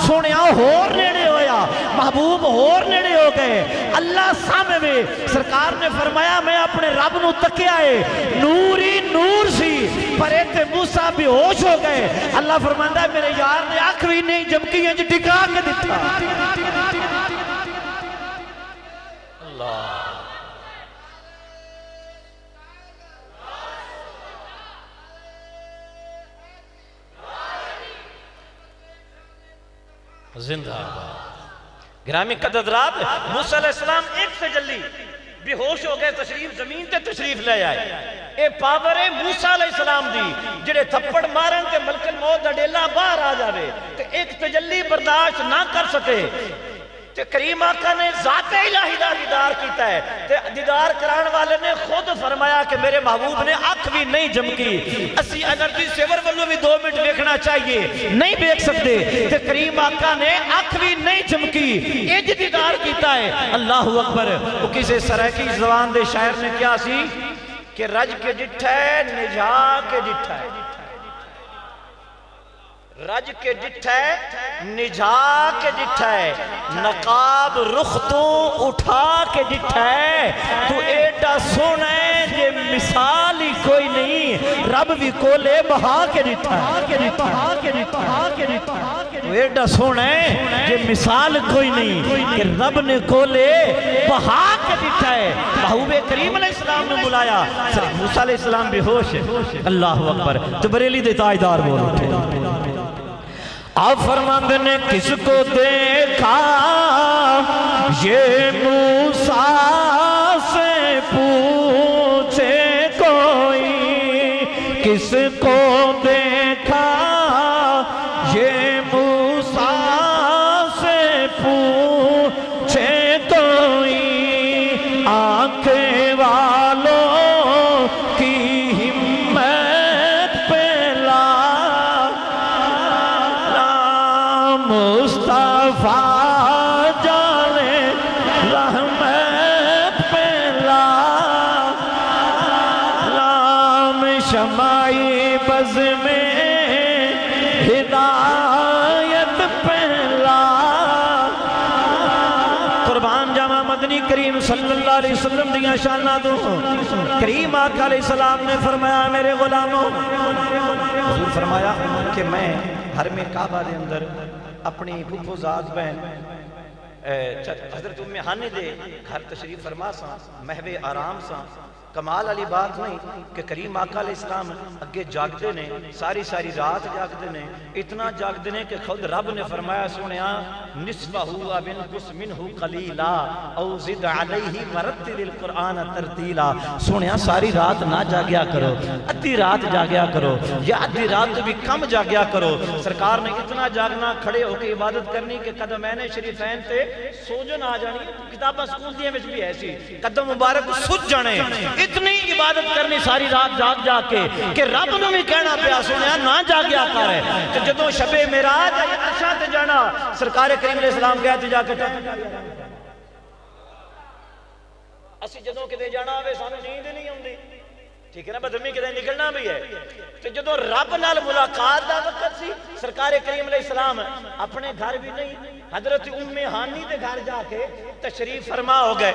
سنیا ہور نیڑے ہویا، محبوب ہور نیڑے ہو گئے، اللہ سامنے میں سرکار نے فرمایا میں اپنے رب نو تکیا ہے، نور ہی نور سی، پر ایتے موسیٰ بھی ہوش ہو گئے، اللہ فرماندہ ہے میرے یار نے آنکھ بھی نہیں جمکی ہیں جو ٹکا کے دیتا اللہ زندہ گرامی قدرات، موسیٰ علیہ السلام ایک تجلی بے ہوش ہو گئے، تشریف زمین تے تشریف لے آئے، اے پاور ہے موسیٰ علیہ السلام دی جڑے تھپڑ مارن تے ملک الموت دا ڈیلا باہر آ جاوے تے ایک تجلی برداشت نہ کر سکے، تے کریم آقا نے ذات الہی دا دیدار کیتا ہے، تے دیدار کران والے نے خود فرمایا کہ میرے محبوب نے آنکھ بھی نہیں جمکی، اسی انرجی سیور والوں بھی 2 منٹ دیکھنا چاہیے، نہیں دیکھ سکتے، تے کریم آقا نے آنکھ بھی نہیں جمکی، اج دیدار کیتا ہے، اللہ اکبر، وہ کسی سرائکی زبان دے شاعر نے کیا سی کہ رج کے ڈٹھا ہے نجھا کے ڈٹھا ہے، رج کے ڈٹھا ہے نجھا کے ڈٹھا ہے، نقاب رخ تو اٹھا کے ڈٹھا ہے، تو ایڈا سونا ہے یہ مثال ہی کوئی نہیں، رب بھی کولے بہا کے ڈٹھا ہے، تو ایڈا سونا ہے یہ مثال کوئی نہیں کہ رب نے کولے بہا کے ڈٹھا ہے، محبوب کریم علیہ السلام نے بلایا، موسیٰ علیہ السلام بھی ہوش ہے، اللہ اکبر، تو بریلی دے تاجدار بول اٹھے، آپ فرماند نے کس کو دیکھا یہ موسیٰ سے پوچھے کوئی، کس کو دیکھا یہ موسیٰ سے پوچھے کوئی، آنکھ والوں کی ہمت مصطفیٰ جانے رحمت پہلا لام شمائی بز میں ہدایت پہلا قربان جامع مدنی کریم صلی اللہ علیہ وسلم دیاں شانہ دو کریم آقا علیہ السلام نے فرمایا میرے غلاموں حضور فرمایا کہ میں حرم کعبہ دے اندر اپنی پھپھو زاد بہن حضرت ام ہانی دے گھر تشریف فرما سا محو آرام سا کمال علی بات نہیں کہ کریم آقا علیہ السلام اگے جاگتے نے ساری رات جاگتے نے اتنا جاگتے نے کہ خود رب نے فرمایا سنیا نصفہو ابنقص منہو قلیلا او زد علیہ ورتل القرآن ترتیلا سنیا ساری رات نہ جاگیا کرو ادھی رات جاگیا کرو یا ادھی رات بھی کم جاگیا کرو سرکار نے اتنا جاگنا کھڑے ہو کے عبادت کرنی کہ قدمین شریفین تے سوجن آ جانی کتابہ سکول دیئے میں بھی ایسی قدم مبارک سج جانے اتنی عبادت کرنی ساری رات جاگ کے کہ رب نے بھی کہنا پیا سنیا نہ جاگیا کرے تو جدوں شب معراج عرشاں تے جانا سرکار کریم علیہ السلام کہتے جا کے اسی جدوں کدے جانا ہوئے سانو نیند نہیں ہوندی ٹھیک ہے نا بدمی کدے نکلنا بھی ہے تو جدوں رب نال ملاقات دا وقت سی سرکار کریم علیہ السلام اپنے گھر بھی نہیں حضرت ام ہانی دے گھر جا کے تشریف فرما ہو گئے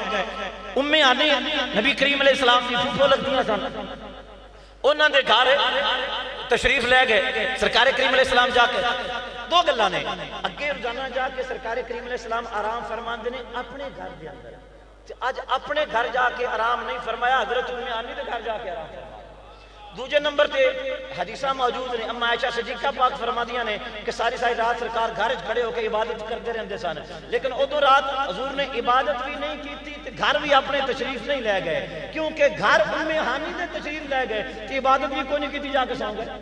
ام ہانی نبی کریم علیہ السلام کی پھپھو لگتیاں سن انہاں دے گھر تشریف لے گئے سرکار کریم علیہ السلام جا کے دو گلاں نے اگے روزانہ جا کے سرکار کریم علیہ السلام آرام فرماندے نے اپنے گھر دے اندر آج اپنے گھر جا کے آرام نہیں فرمایا حضرت ام ہانی دے گھر جا کے آرام فرمایا دوجے نمبر تے حدیثہ موجود نے اما عائشہ صدیقہ پاک فرما دیا نے کہ ساری رات سرکار گھر کھڑے ہو کے عبادت کرتے رہندے سن لیکن ادو رات حضور نے عبادت بھی نہیں کی تھی گھر بھی اپنے تشریف نہیں لے گئے کیونکہ گھر ام ہانی دے تشریف لے گئے تو عبادت بھی کوئی نہیں کی تھی جا کے سو گئے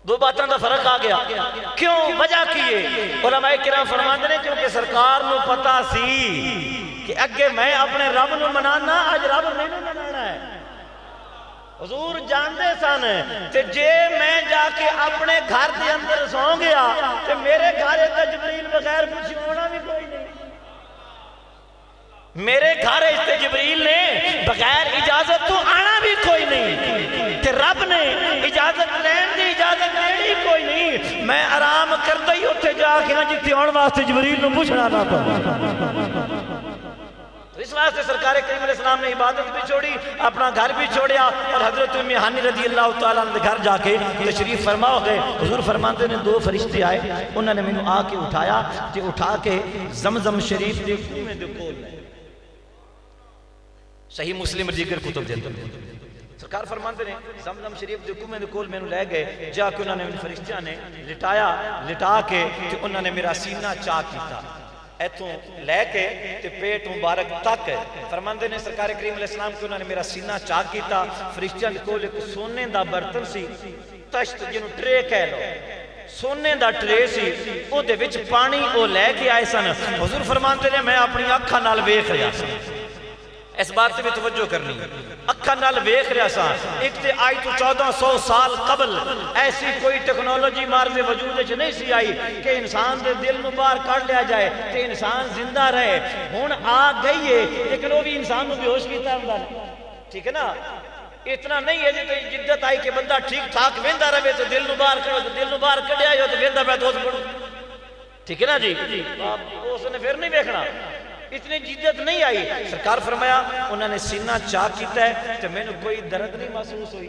دو باتاں دا فرق آ گیا کیوں وجہ کیے علماء کرام فرماندے نے کیونکہ سرکار نو پتا سی کہ اگے میں اپنے رب نو منانا آج رب میں نے منانا ہے حضور جاندے سن تے جے میں جا کے اپنے گھر دے اندر سو گیا تے میرے گھر تے جبریل بغیر پوچھے ہونا بھی کوئی نہیں میرے گھر تے جبریل نے بغیر اجازت تو آنا بھی کوئی نہیں تے رب نے اجازت لین دی اجازت لینی کوئی نہیں میں آرام کرتا ہی اٹھے جا کے جتنے آن واسطے جبریل نو پوچھنا نہ پا اس واسطے سرکار کریم علیہ السلام نے عبادت بھی چھوڑی اپنا گھر بھی چھوڑیا اور حضرت ام ہانی رضی اللہ تعالیٰ نے گھر جا کے تشریف فرما ہو گئے حضور فرماتے نے دو فرشتے آئے انہوں نے میں آ کے اٹھایا کہ اٹھا کے زمزم شریف دے کنویں دے کول صحیح مسلم دیگر کتب دیتے سرکار فرماتے نے زمزم شریف دے کنویں دے کول میں لے گئے جا کے انہوں نے فرشتیاں نے لٹا کے کہ انہوں نے میرا سینہ چاک کیتا ایتھوں لے کے تے پیٹ مبارک تک فرماندے نے سرکار کریم علیہ السلام کہ انہوں نے میرا سینہ چاک کیتا فرشتیاں دے کول ایک سونے دا برتن سی تشت جنوں ٹرے کہہ لو سونے دا ٹرے سی او دے وچ پانی او لے کے آئے سن حضور فرماندے نے میں اپنی اکھاں نال ویکھ رہا سا اس بات سے بھی توجہ کرنی اکھاں نال ویکھ رہا سا ایک تے آئی تو 1400 سال قبل ایسی کوئی ٹیکنالوجی مارز وجود چ نہیں سی آئی کہ انسان دے دل نو باہر کر لیا جائے تے انسان زندہ رہے ہن آ گئی ہے لیکن وہ بھی انسان نو بے ہوش کیتا ہوندا ٹھیک ہے نا اتنا نہیں ہے جے جدت آئی کہ بندہ ٹھیک ٹھاک ویندا رہے تو دل نو باہر کرو تو دل نو باہر کڈیا ہو تو ویندا پے تو پڑھو ٹھیک ہے نا جی اس نے پھر نہیں دیکھنا اتنی جدت نہیں آئی سرکار فرمایا انہوں نے سینہ چاک کیتا ہے تو میں نے کوئی درد نہیں محسوس ہوئی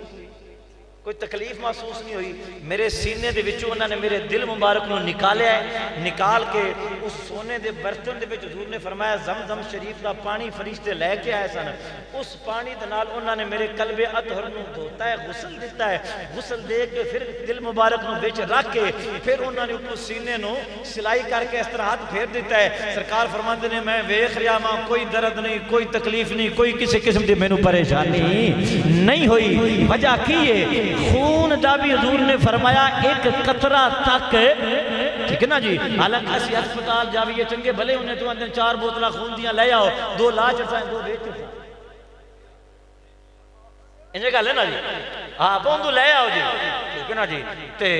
کوئی تکلیف محسوس نہیں ہوئی میرے سینے دے وچوں انہوں نے میرے دل مبارک نو نکالیا ہے نکال کے اس سونے دے برتن دے وچ حضور نے فرمایا زمزم شریف دا پانی فرشتے لے کے آئے سن اس پانی دے نال انہوں نے میرے قلب اطہر نو دھوتا ہے غسل دیتا ہے غسل دے کے پھر دل مبارک نو وچ رکھ کے پھر انہوں نے اس سینے نو سلائی کر کے اس طرح ہاتھ پھیر دیتا ہے سرکار فرماندے نے میں ویکھ رہا ماں کوئی درد نہیں کوئی تکلیف نہیں کوئی کسی قسم دی مینوں پریشانی نہیں ہوئی وجہ کی ہے خون دا بھی حضور نے فرمایا ایک قطرہ تک ٹھیک ہے نا جی حالانکہ اسی ہسپتال جاویے چنگے بھلے انہیں تو اندر 4 بوتلہ خون دیا لے آؤ 2 لا چڑھائیں 2 بیچ چڑھائیں انہیں کہا لے نا جی ہاں پوندو لے آؤ جی ٹھیک ہے نا جی تے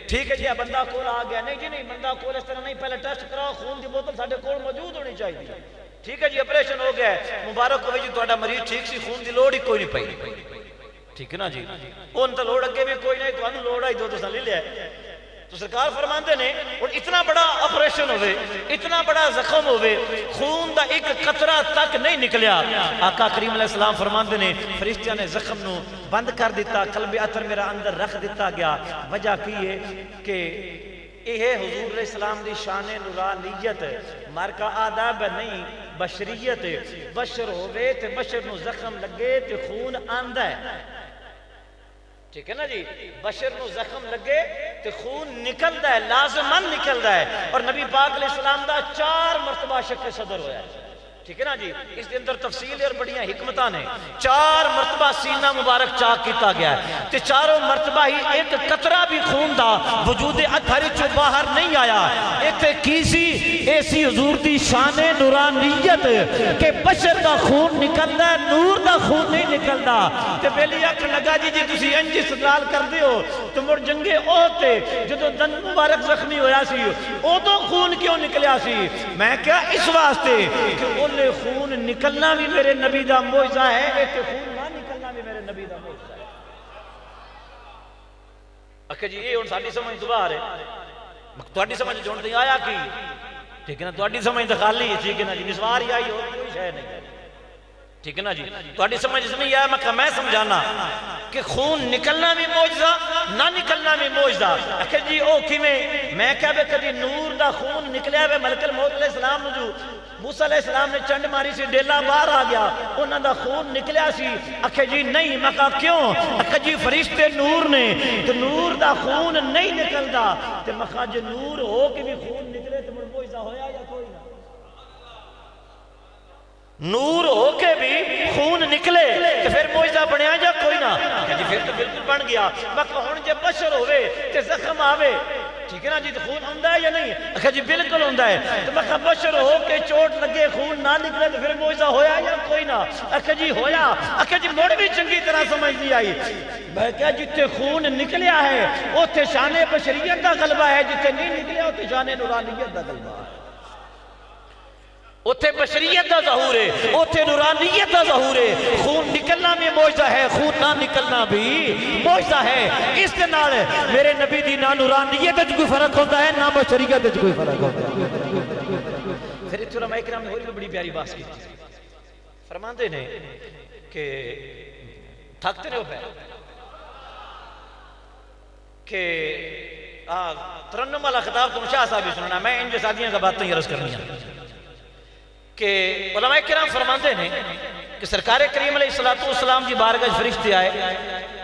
ٹھیک ہے جی بندہ کول آ گیا، نہیں جی نہیں بندہ کول اس طرح نہیں، پہلے ٹیسٹ کراؤ، خون دی بوتل ساڈے کول موجود ہونی چاہیے، ٹھیک ہے جی آپریشن ہو گیا ہے، مبارک ہوئے جی تہاڈا مریض ٹھیک سی، خون دی لوڑ ہی کوئی نہیں پئی، ٹھیک ہے نا جی، ان تے لوڑ اگے بھی کوئی نہیں، تانوں لوڑ آئی دو تساں لے لیا۔ تو سرکار فرماندے نے اور اتنا بڑا آپریشن ہوئے، اتنا بڑا زخم ہوئے، خون دا ایک قطرہ تک نہیں نکلیا، آقا کریم علیہ السلام فرماندے نے فرشتیاں نے زخم نو بند کر دیتا، قلب عطر میرا اندر رکھ دیتا گیا۔ وجہ کی ہے کہ یہ حضور علیہ السلام دی شان نورانیت، مارکا آداب نہیں بشریت، بشر ہوئے تے بشر نو زخم لگے تے خون آندہ ہے، ٹھیک ہے نا جی، بشر نو زخم لگے تے خون نکلدا ہے، لازماً نکلدا ہے، اور نبی پاک علیہ السلام دا 4 مرتبہ شق صدر ہویا ہے، ٹھیک ہے نا جی، اس کے اندر تفصیل اور بڑیاں حکمتاں نے، 4 مرتبہ سینہ مبارک چاک کیتا گیا ہے، تے چاروں مرتبہ ہی ایک قطرہ بھی خون دا وجود اطہر چوں باہر نہیں آیا، ایتھے کیسی ایسی حضور دی شان نورانیت کہ بشر دا خون نکلدا ہے، نور دا خون نہیں نکلدا، تے بیلی اکھ لگا جی تسی انج استدلال کردے ہو، تو مڑ جنگ احد تے جدوں دن مبارک زخمی ہویا سی، اودوں خون کیوں نکلیا سی؟ میں کیا اس واسطے کہ خون نکلنا بھی میرے نبی دا معجزہ ہے، ایک خون نہ نکلنا بھی میرے نبی دا معجزہ ہے۔ اکھے جی یہ ہن ساڈی سمجھ تو باہر ہے، تہاڈی سمجھ جون تے آیا کی، ٹھیک ہے نا، تہاڈی سمجھ تے خالی ہے، ٹھیک ہے نا جی، نسوار ہی آئی اور کوئی شے نہیں، ٹھیک ہے نا جی، تہاڈی سمجھ نہیں آیا، میں سمجھانا کہ خون نکلنا بھی معجزہ، نہ نکلنا بھی معجزہ۔ اکھے جی او کیویں؟ میں کہا بے کدی نور دا خون نکلیا وے ملک الموت علیہ السلام نو جو موسیٰ علیہ السلام نے چنڈ ماری سی، ڈیلا باہر آ گیا، انہاں دا خون نکلیا سی؟ اکھے جی نہیں، میں کہا کیوں؟ اکھے جی فرشتے نور نے، تو نور دا خون نہیں نکلدا، تے میں کہا جی نور ہو کہ بھی خون نکلے تو معجزہ ہویا یا کوئی نہ؟ نور ہو کے بھی خون نکلے تو پھر معجزہ بنیا یا کوئی نہ؟ کہ جی پھر تو بالکل بن گیا۔ میں کہا ہن جے بشر ہوئے تے زخم آوے، ٹھیک ہے نا جی، تو خون آندا ہے یا نہیں؟ اکھا جی بالکل آندا ہے۔ تو میں کہا بشر ہو کے چوٹ لگے خون نہ نکلے تو پھر معجزہ ہویا یا کوئی نہ؟ اکھا جی ہویا۔ اکھا جی مڑ بھی چنگی طرح سمجھ نہیں آئی۔ میں کہا جتے خون نکلیا ہے اوتھے شان بشریت دا غلبہ ہے، جتے نہیں نکلیا اوتھے شان نورانیت دا غلبہ ہے، اوتھے بشریت دا ظہور ہے، اوتھے نورانیت دا ظہور ہے۔ خون نکلنا بھی معجزہ ہے، خون نہ نکلنا بھی معجزہ ہے۔ اس کے نال میرے نبی دی نہ نورانیت وچ کوئی فرق ہوتا ہے، نہ بشریت وچ کوئی فرق ہوتا ہے۔ پھر اتنے علماء کرام نے ہوئی بڑی پیاری بات کی، فرماندے نے کہ تھکتے رہو پہ کہ ترنم والا خطاب تم شاہ صاحب ہی سننا، میں ان جسادیاں کا باتیں عرض کرنی ہیں کہ علماء کرام فرماندے نے کہ سرکار کریم علیہ السلام جی بارگاہ فرشتے آئے،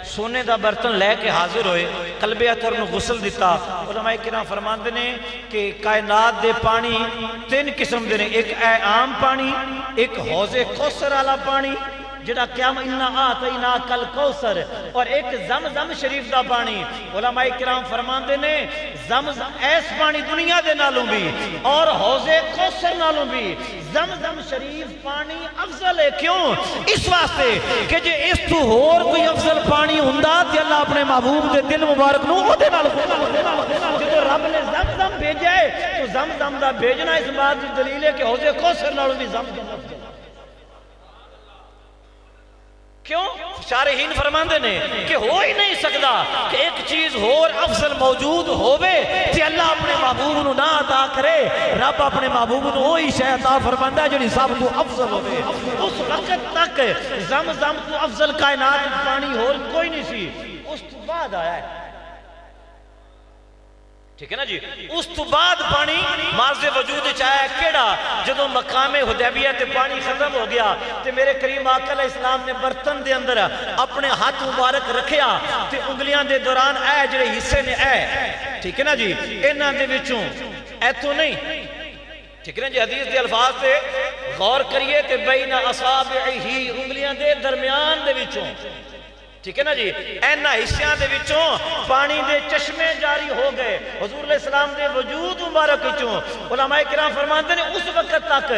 سونے دا برتن لے کے حاضر ہوئے، قلب اطہر نو غسل دیتا۔ علماء کرام فرماندے نے کہ کائنات دے پانی 3 قسم دے نے، ایک اے عام پانی، ایک حوض کوثر والا پانی جڑا قیام انا آتینا کل کوثر، اور ایک زمزم شریف دا پانی۔ علماء کرام فرماندے نے زمزم ایس پانی دنیا دے نالوں بھی اور حوض کوثر نالوں بھی زمزم شریف پانی افضل ہے۔ کیوں؟ اس واسطے کہ جے اس تو اور کوئی افضل پانی ہوندا تے اللہ اپنے محبوب دے دل مبارک نو او دے نال جدو رب نے زمزم بھیجا ہے تو زمزم دا بھیجنا اس بات کی دلیل ہے کہ حوض کوثر نالوں بھی زمزم افضل۔ کیوں؟ شارحین فرماندے نے کہ ہو ہی نہیں سکتا کہ ایک چیز اور افضل موجود ہوئے کہ اللہ اپنے محبوب نو نہ عطا کرے، رب اپنے محبوب نو وہی شے عطا فرماندہ ہے جو سب تو افضل ہوئے۔ اس وقت تک زمزم تو افضل کائنات پانی اور کوئی نہیں سی، اس تو بعد آیا ہے، ٹھیک ہے نا جی، اس تو بعد پانی مارز وجود چاہے کیڑا جدو مقام حدیبیہ تے پانی ختم ہو گیا تے میرے کریم آقا علیہ السلام نے برتن دے اندر اپنے ہاتھ مبارک رکھیا تے انگلیاں دے دوران اے جڑے حصے نے اے، ٹھیک ہے نا جی، انہاں دے وچوں اے تو نہیں، ٹھیک ہے نا جی، حدیث دے الفاظ تے غور کریے تے بین اصابعہی انگلیاں دے درمیان دے وچوں، ٹھیک ہے نا جی، اینا حصیاں دے وچوں پانی دے چشمے جاری ہو گئے حضور علیہ السلام دے وجود مبارک وچوں۔ علماء کرام فرماتے ہیں اس وقت تک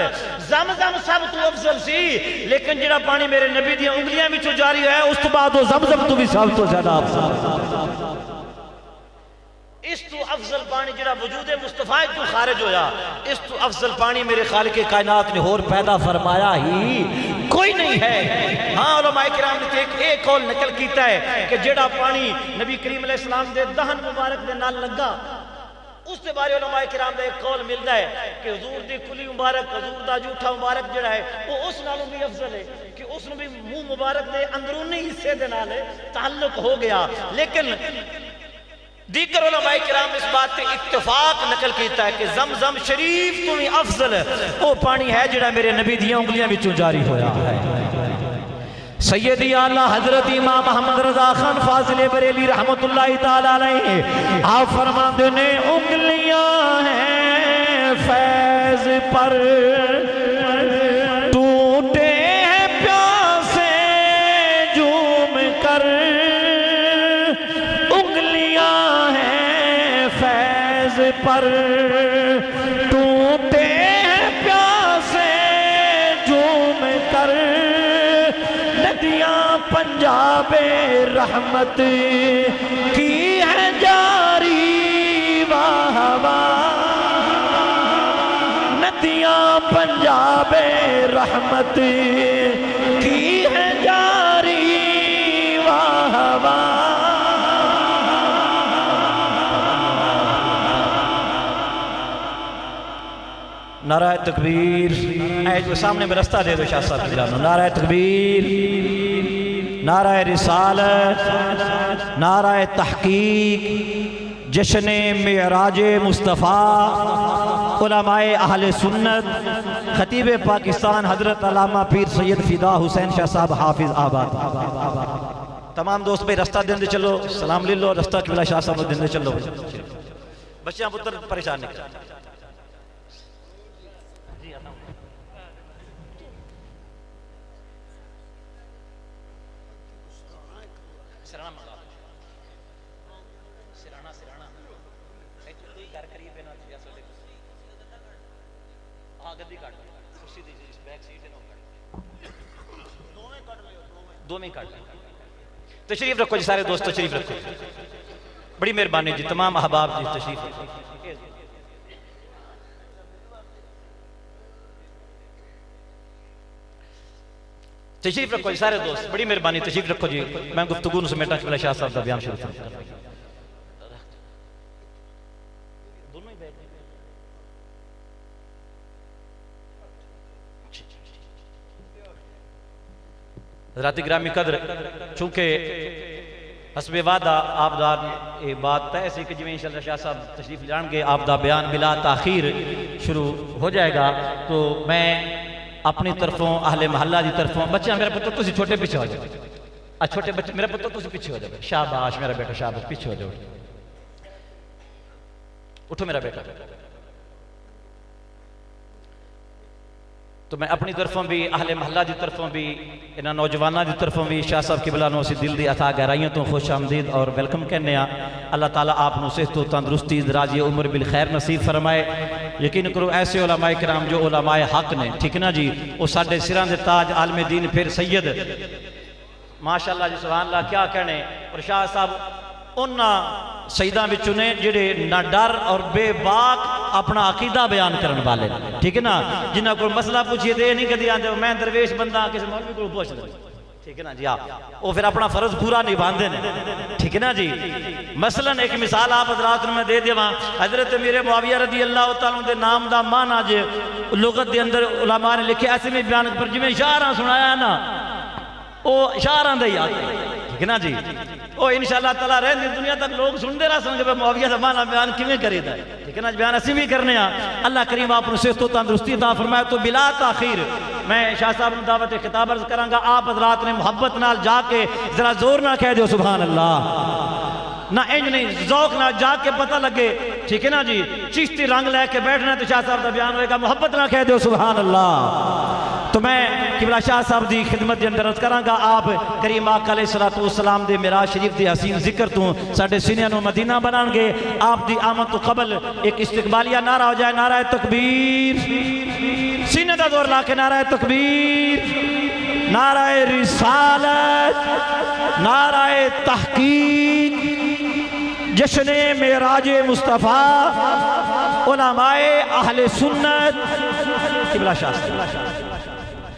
زمزم سب تو افضل سی، لیکن جڑا پانی میرے نبی دی انگلیاں وچوں جاری ہے اس تو بعد وہ زمزم تو بھی سب تو زیادہ افضل۔ اس تو افضل پانی جڑا وجود مصطفیٰ تو خارج ہویا، اس تو افضل پانی میرے خالق کائنات نے اور پیدا فرمایا ہی کوئی نہیں ہے۔ ہاں علماء کرام نے ایک قول نقل کیتا ہے کہ جڑا پانی نبی کریم علیہ السلام دے دہن مبارک دے نال لگا، اس کے بارے علماء کرام دا ایک قول ملتا ہے کہ حضور دی کلی مبارک، حضور دا جھوٹا مبارک جڑا ہے وہ اس نالوں بھی افضل ہے کہ اس نے بھی منہ مبارک دے اندرونی حصے دے نال تعلق ہو گیا۔ لیکن دیگر علماء کرام اس بات پہ اتفاق نقل کیتا ہے کہ زمزم شریف تو بھی افضل وہ پانی ہے جڑا میرے نبی دیاں انگلیاں وچوں جاری ہویا ہے۔ سیدی اعلیٰ حضرت امام محمد رضا خان فاضل بریلی رحمت اللہ تعالیٰ علیہ آپ فرماتے نے انگلیاں ہیں فیض پر ٹوٹے ہیں پیاسے جھوم کر، انگلیاں ہیں فیض پر ٹوٹے ہیں پیاسے جھوم کر، ندیاں پنجاب رحمت کی ہے جاری واہ واہ، ندیاں پنجاب رحمت کی ہے جاری واہ واہ۔ نعرہ تکبیر، اے جو سامنے میں رستہ دے دو شاہ صاحب جلانو، نعرہ تکبیر، نعرہ رسالت، نعرہ تحقیق، جشن معراج مصطفیٰ، علماء اہل سنت، خطیب پاکستان حضرت علامہ پیر سید فدا حسین شاہ صاحب حافظ آباد۔ تمام دوست بھئی رستہ دن دے چلو، سلام لے لو، رستہ قبلہ شاہ صاحب دن دے چلو، بچیاں پتر پریشان نکل۔ دو میں کاٹ تشریف رکھو جی، سارے دوست تشریف رکھو، بڑی مہربانی جی، تمام احباب جی تشریف رکھو، تشریف رکھو جی سارے دوست، بڑی مہربانی تشریف رکھو جی، میں گفتگو نو سمیٹا قبلہ شاہ صاحب دا بیان شروع کروں۔ حضرات گرامی قدر، چونکہ حسب وعدہ آپ دا بات طے سی کہ جو انشاءاللہ شاہ صاحب تشریف لان گے آپ دا بیان بلا تاخیر شروع ہو جائے گا، تو میں اپنی طرفوں اہل محلہ دی طرفوں بچیاں میرا پتر تسی چھوٹے پیچھے ہو جائے، چھوٹے بچے میرا پتر تسی پیچھے ہو جائے، شاباش میرا بیٹا شاباش پیچھے ہو جائے، اٹھو میرا بیٹا۔ تو میں اپنی طرفوں بھی اہل محلہ دی طرفوں بھی انہاں نوجوانہ دی طرفوں بھی شاہ صاحب کی بلانوں سے دل دی عطا گہرائیوں تو خوش آمدید اور ویلکم کہنے ہیں۔ اللہ تعالیٰ آپ نو صحت و تندرستی دراز عمر بالخیر نصیب فرمائے۔ یقین کرو ایسے علماء کرام جو علماء حق نے، ٹھیک نا جی، وہ ساڑھے سران دے تاج عالم دین پھر سید ماشاءاللہ جی سبحان اللہ کیا کہنے، اور شاہ صاحب انہاں سیدہ میں چنے جڑے نہ ڈر اور بے باک اپنا عقیدہ بیان کرن والے، ٹھیک ہے نا، جنہاں کو مسئلہ پوچھئے دے نہیں کدی آندے میں درویش بندہ کسی مولوی کو پوچھ دے، ٹھیک ہے نا جی، وہ پھر اپنا فرض پورا نہیں باندھے نے، ٹھیک ہے نا جی۔ مثلا ایک مثال آپ حضرات میں دے دیواں، حضرت امیر معاویہ رضی اللہ تعالیٰ دے نام دا معنی جو لغت دے اندر علماء نے لکھے ایسے میں بیان پر جی میں اشارہ سنایا نا، وہ اشارہ دے یاد ہے، ٹھیک ہے نا جی، وہ انشاءاللہ تعالیٰ رہن دی دنیا تک لوگ سن دے رہا سن کہ معاویہ دا معنی بیان کیویں کرے دا ہے، ٹھیک ہے نا، بیان اسی بھی کرنے ہیں۔ اللہ کریم آپ نے صحت و تندرستی عطا فرمائے۔ تو بلا تاخیر میں شاہ صاحب نے دعوت خطاب عرض کراں گا، آپ حضرات نے محبت نال جا کے ذرا زور نہ کہہ دیو سبحان اللہ، نہ انج نہیں ذوق نہ جا کے پتہ لگے، ٹھیک ہے نا جی، چشتی رنگ لے کے بیٹھنا تو شاہ صاحب دا بیان ہوئے گا، محبت نہ کہہ دیو سبحان اللہ۔ تو میں قبلہ شاہ صاحب دی خدمت دے اندر عرض کراں گا، آپ کریم آقا علیہ السلام دے معراج شریف دے حسین ذکر تو ساڈے سینیاں نو مدینہ بنان گے، آپ دی آمد تو قبل ایک استقبالیہ نعرہ ہو جائے، نعرہ تکبیر، سینے دا دور لا کے نعرہ تکبیر، نعرہ رسالت، نعرہ تحقیق، جشن معراج مصطفیٰ علماء اہل سنت قبلہ شاہ